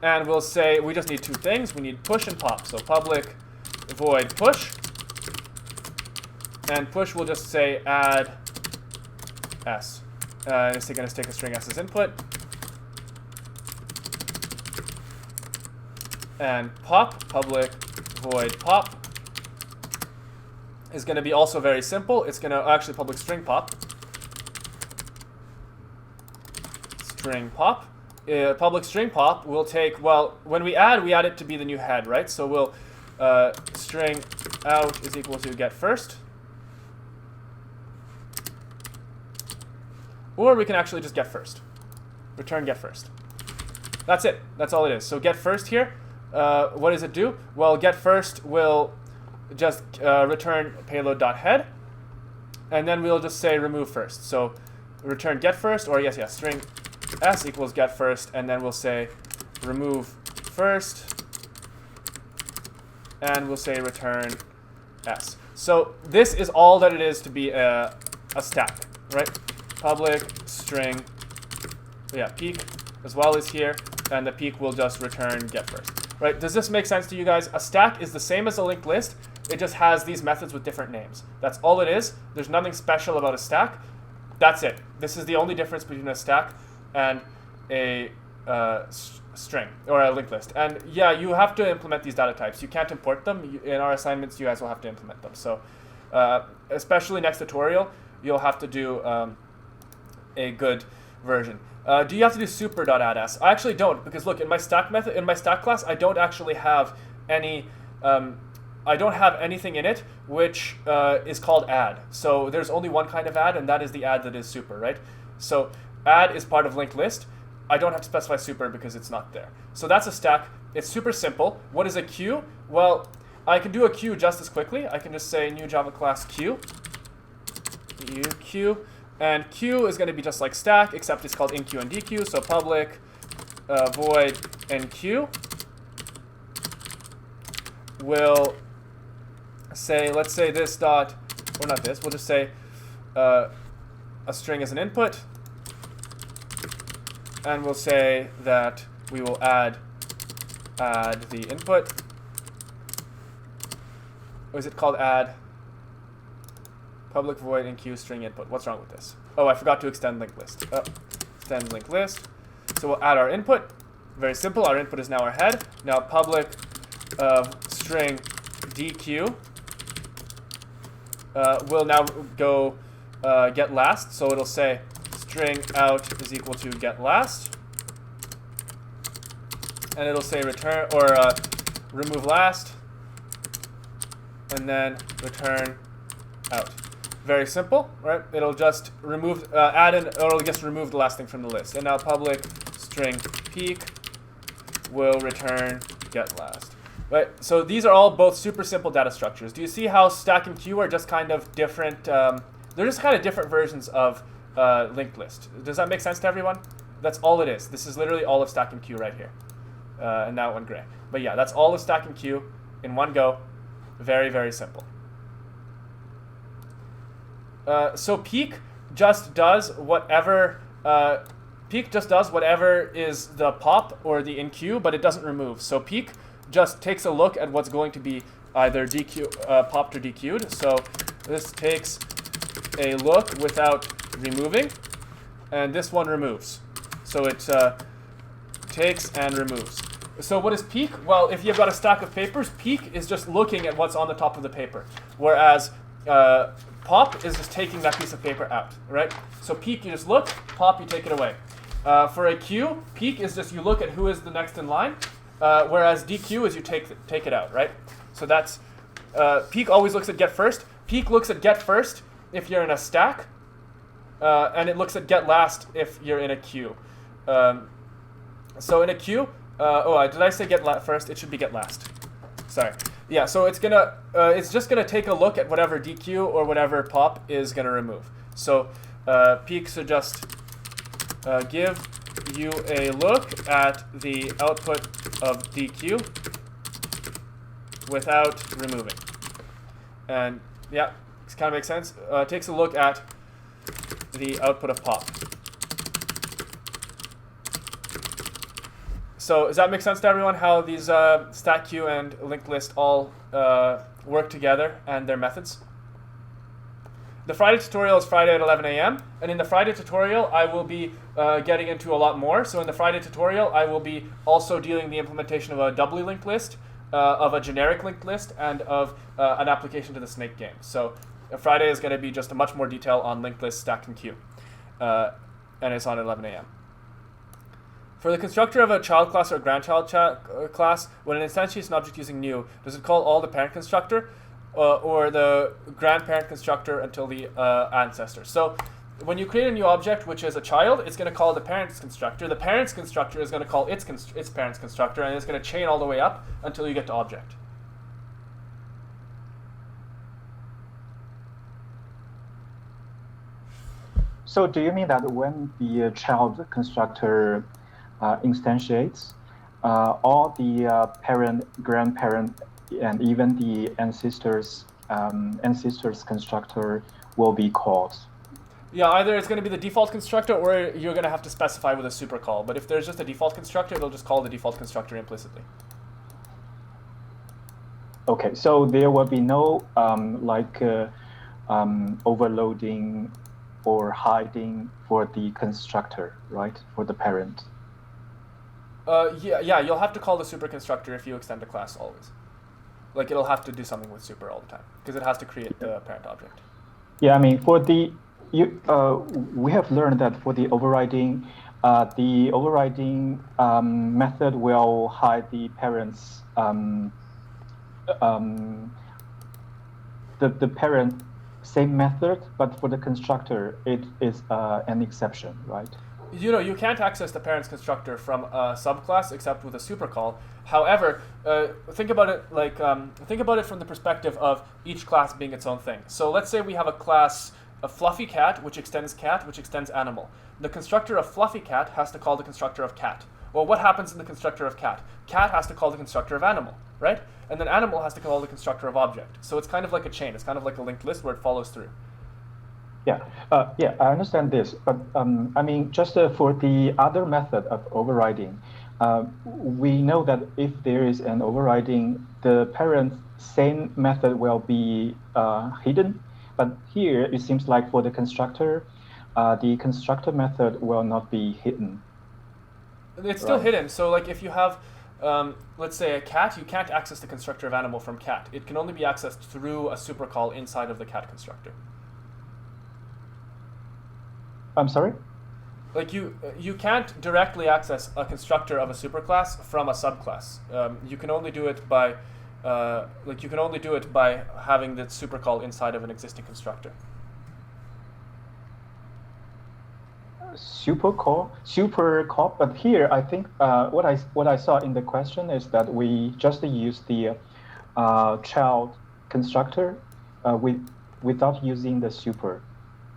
and we'll say we just need two things. We need push and pop. So public void push, and push will just say add s. It's going to take a string s as input. And pop, public void pop, is going to be also very simple. It's going to actually public string pop. String pop. Public string pop will take, well, when we add it to be the new head, right? So we'll string out is equal to get first. Or we can actually just get first. Return get first. That's it. That's all it is. So get first here, what does it do? Well, get first will just return payload.head, and then we'll just say remove first. So return get first, or yes, string s equals get first, and then we'll say remove first, and we'll say return s. So this is all that it is to be a stack, right? Public string, peek as well as here, and the peek will just return get first, right? Does this make sense to you guys? A stack is the same as a linked list. It just has these methods with different names. That's all it is. There's nothing special about a stack. That's it. This is the only difference between a stack and a string or a linked list. And yeah, you have to implement these data types. You can't import them. In our assignments, you guys will have to implement them. So especially next tutorial, you'll have to do a good version. Do you have to do super.addS? I actually don't, because look, in my stack method, in my stack class, I don't actually have any, I don't have anything in it which is called add. So there's only one kind of add, and that is the add that is super, right? So add is part of linked list. I don't have to specify super because it's not there. So that's a stack. It's super simple. What is a queue? Well, I can do a queue just as quickly. I can just say new Java class queue, queue. And queue is going to be just like stack, except it's called enqueue and dequeue. So public void enqueue will say, let's say this dot, or not this, we'll just say a string as an input. And we'll say that we will add the input. Or is it called add? Public void enqueue string input. What's wrong with this? Oh, I forgot to extend linked list. Extend linked list. So we'll add our input. Very simple. Our input is now our head. Now public string dequeue will now go get last. So it'll say string out is equal to get last, and it'll say return or remove last, and then return out. Very simple, right? It'll just remove, add in, or it'll just remove the last thing from the list. And now public string peek will return get last, right? So these are all both super simple data structures. Do you see how stack and queue are just kind of different? They're just kind of different versions of linked list. Does that make sense to everyone? That's all it is. This is literally all of stack and queue right here. And that one gray. But yeah, that's all of stack and queue in one go. Very, very simple. So peek just does whatever is the pop or the enqueue, but it doesn't remove. So peek just takes a look at what's going to be either popped or dequeued. So this takes a look without removing, and this one removes. So it takes and removes. So what is peek? Well, if you've got a stack of papers, peek is just looking at what's on the top of the paper, whereas pop is just taking that piece of paper out, right? So peek, you just look, pop, you take it away. For a queue, peek is just you look at who is the next in line, whereas dequeue is you take it out, right? So that's, peek always looks at get first. Peek looks at get first if you're in a stack, and it looks at get last if you're in a queue. So in a queue, did I say get first? It should be get last. Sorry. Yeah, so it's just gonna take a look at whatever dequeue or whatever pop is gonna remove. So peek should just give you a look at the output of dequeue without removing. And yeah, this kind of makes sense. Takes a look at the output of pop. So does that make sense to everyone, how these stack queue and linked list all work together and their methods? The Friday tutorial is Friday at 11 a.m. And in the Friday tutorial, I will be getting into a lot more. So in the Friday tutorial, I will be also dealing the implementation of a doubly linked list, of a generic linked list, and of an application to the Snake game. So Friday is going to be just a much more detail on linked list, stack, and queue. And it's on at 11 a.m. For the constructor of a child class or grandchild class, when it instantiates an object using new, does it call all the parent constructor or the grandparent constructor until the ancestor? So when you create a new object which is a child, it's going to call the parent's constructor. The parent's constructor is going to call its parent's constructor, and it's going to chain all the way up until you get to object. So do you mean that when the child constructor instantiates, all the parent, grandparent, and even the ancestors constructor will be called? Yeah, either it's going to be the default constructor, or you're going to have to specify with a super call. But if there's just a default constructor, it'll just call the default constructor implicitly. Okay, so there will be no overloading or hiding for the constructor, right? For the parent. Yeah, you'll have to call the super constructor if you extend a class always. Like it'll have to do something with super all the time because it has to create the parent object. Yeah, I mean for the we have learned that for the overriding method will hide the parents the parent same method, but for the constructor it is an exception, right? You can't access the parent's constructor from a subclass except with a super call. However, think about it from the perspective of each class being its own thing. So let's say we have a class, a fluffy cat, which extends animal. The constructor of fluffy cat has to call the constructor of cat. Well, what happens in the constructor of cat? Cat has to call the constructor of animal, right? And then animal has to call the constructor of object. So it's kind of like a chain. It's kind of like a linked list where it follows through. Yeah, I understand this, but I mean, just for the other method of overriding, we know that if there is an overriding, the parent same method will be hidden. But here it seems like for the constructor method will not be hidden. It's still hidden. So like if you have, let's say a cat, you can't access the constructor of animal from cat. It can only be accessed through a super call inside of the cat constructor. I'm sorry? Like you can't directly access a constructor of a superclass from a subclass. You can only do it by having the super call inside of an existing constructor. Super call, but here I think what I saw in the question is that we just use the child constructor without using the super.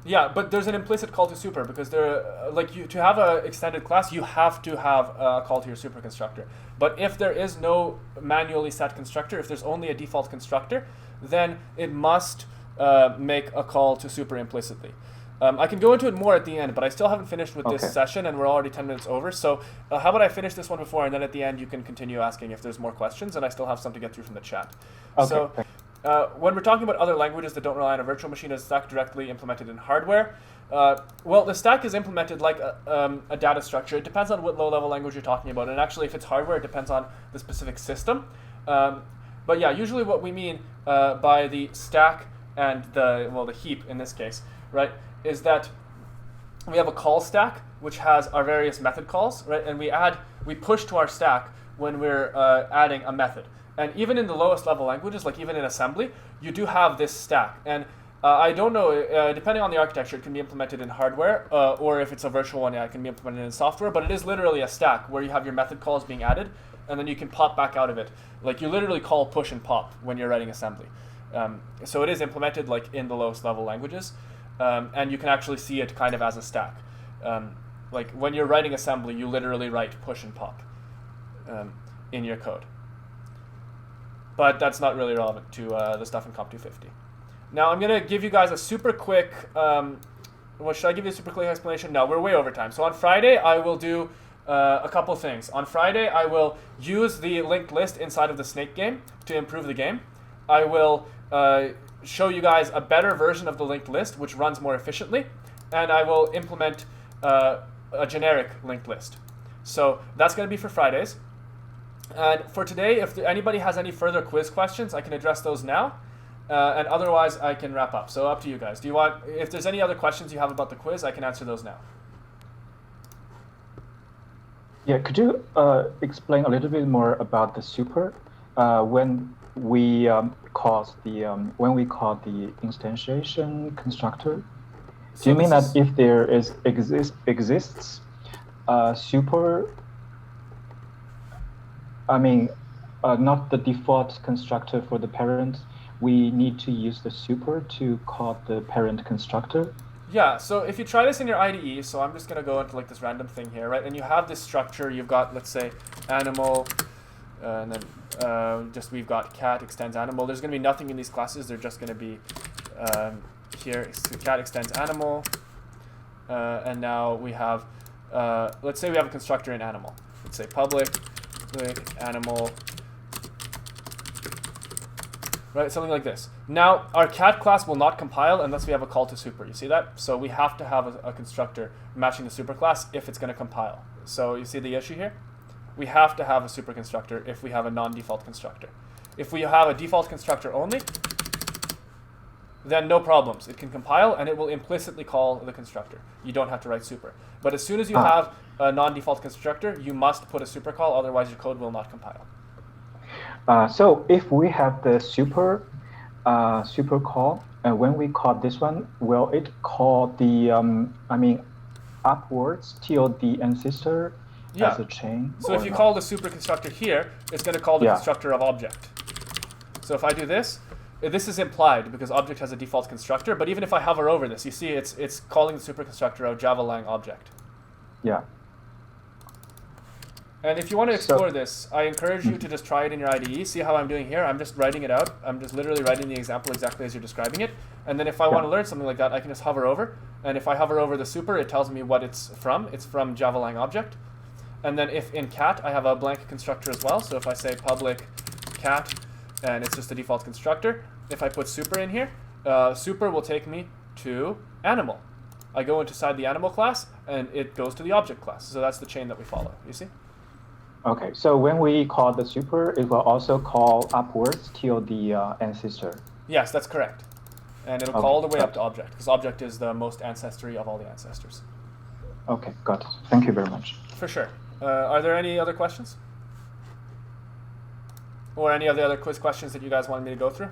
Yeah, but there's an implicit call to super because to have an extended class, you have to have a call to your super constructor. But if there is no manually set constructor, if there's only a default constructor, then it must make a call to super implicitly. I can go into it more at the end, but I still haven't finished with this session, and we're already 10 minutes over. So how about I finish this one before, and then at the end you can continue asking if there's more questions, and I still have some to get through from the chat. Okay. So when we're talking about other languages that don't rely on a virtual machine, is stack directly implemented in hardware? Well, the stack is implemented like a data structure. It depends on what low-level language you're talking about, and actually if it's hardware, it depends on the specific system. But yeah, usually what we mean by the stack and the heap in this case, right, is that we have a call stack which has our various method calls, right, and we push to our stack when we're adding a method. And even in the lowest level languages, like even in assembly, you do have this stack. And I don't know, depending on the architecture, it can be implemented in hardware, or if it's a virtual one, it can be implemented in software. But it is literally a stack where you have your method calls being added, and then you can pop back out of it. Like you literally call push and pop when you're writing assembly. So it is implemented like in the lowest level languages, and you can actually see it kind of as a stack. Like when you're writing assembly, you literally write push and pop in your code. But that's not really relevant to the stuff in Comp 250. Now I'm going to give you guys a super quick, should I give you a super quick explanation? No, we're way over time. So on Friday, I will do a couple things. On Friday, I will use the linked list inside of the Snake game to improve the game. I will show you guys a better version of the linked list, which runs more efficiently. And I will implement a generic linked list. So that's going to be for Fridays. And for today, if anybody has any further quiz questions, I can address those now. And otherwise, I can wrap up. So up to you guys. If there's any other questions you have about the quiz, I can answer those now. Yeah, could you explain a little bit more about the super when we call the instantiation constructor? Do you mean that if there exists super, I mean, not the default constructor for the parent, we need to use the super to call the parent constructor? Yeah, so if you try this in your IDE, so I'm just going to go into like this random thing here, right? And you have this structure, you've got, let's say, animal, and then we've got cat extends animal. There's going to be nothing in these classes. They're just going to be here, cat extends animal. And now we have, let's say we have a constructor in animal. Let's say public animal, right? Something like this. Now, our cat class will not compile unless we have a call to super. You see that? So we have to have a constructor matching the super class if it's going to compile. So you see the issue here? We have to have a super constructor if we have a non-default constructor. If we have a default constructor only, then no problems. It can compile and it will implicitly call the constructor. You don't have to write super. But as soon as you have a non-default constructor, you must put a super call, otherwise your code will not compile. So if we have the super call, when we call this one, will it call the, upwards till the ancestor as a chain? So if you call the super constructor here, it's going to call the constructor of object. So if I do this is implied because object has a default constructor, but even if I hover over this, you see it's calling the super constructor of JavaLang object. Yeah. And if you want to explore this, I encourage you to just try it in your IDE. See how I'm doing here? I'm just writing it out. I'm just literally writing the example exactly as you're describing it. And then if I want to learn something like that, I can just hover over. And if I hover over the super, it tells me what it's from. It's from JavaLang object. And then if in cat, I have a blank constructor as well. So if I say public cat, and it's just a default constructor, if I put super in here, super will take me to animal. I go inside the animal class, and it goes to the object class. So that's the chain that we follow. You see? Okay, so when we call the super, it will also call upwards till the ancestor. Yes, that's correct. And it'll call all the way up to object, because object is the most ancestry of all the ancestors. Okay, got it. Thank you very much. For sure. Are there any other questions? Or any of the other quiz questions that you guys wanted me to go through?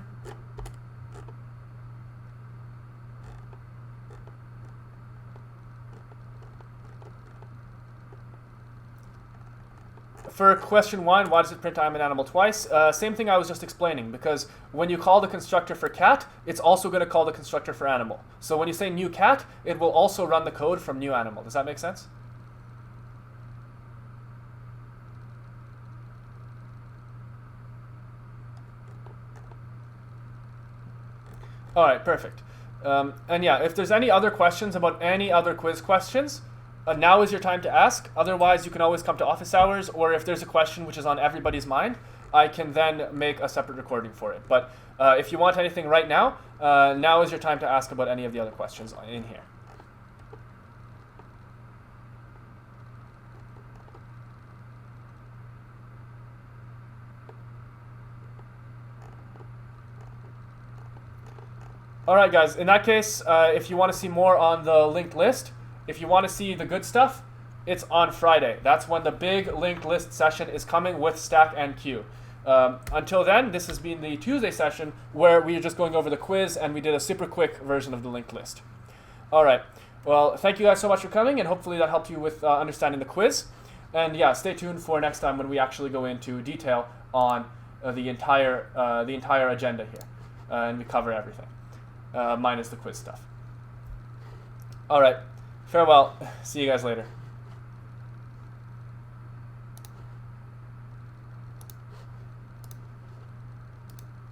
For question 1, why does it print I'm an animal twice? Same thing I was just explaining, because when you call the constructor for cat, it's also going to call the constructor for animal. So when you say new cat, it will also run the code from new animal. Does that make sense? All right, perfect. And yeah, if there's any other questions about any other quiz questions, now is your time to ask. Otherwise, you can always come to office hours, or if there's a question which is on everybody's mind, I can then make a separate recording for it. But if you want anything right now, now is your time to ask about any of the other questions in here. All right, guys, in that case, if you want to see more on the linked list, if you want to see the good stuff, it's on Friday. That's when the big linked list session is coming with Stack and Q. Until then, this has been the Tuesday session where we are just going over the quiz and we did a super quick version of the linked list. All right. Well, thank you guys so much for coming, and hopefully that helped you with understanding the quiz. And yeah, stay tuned for next time when we actually go into detail on the entire agenda here, and we cover everything, minus the quiz stuff. All right. Farewell. See you guys later.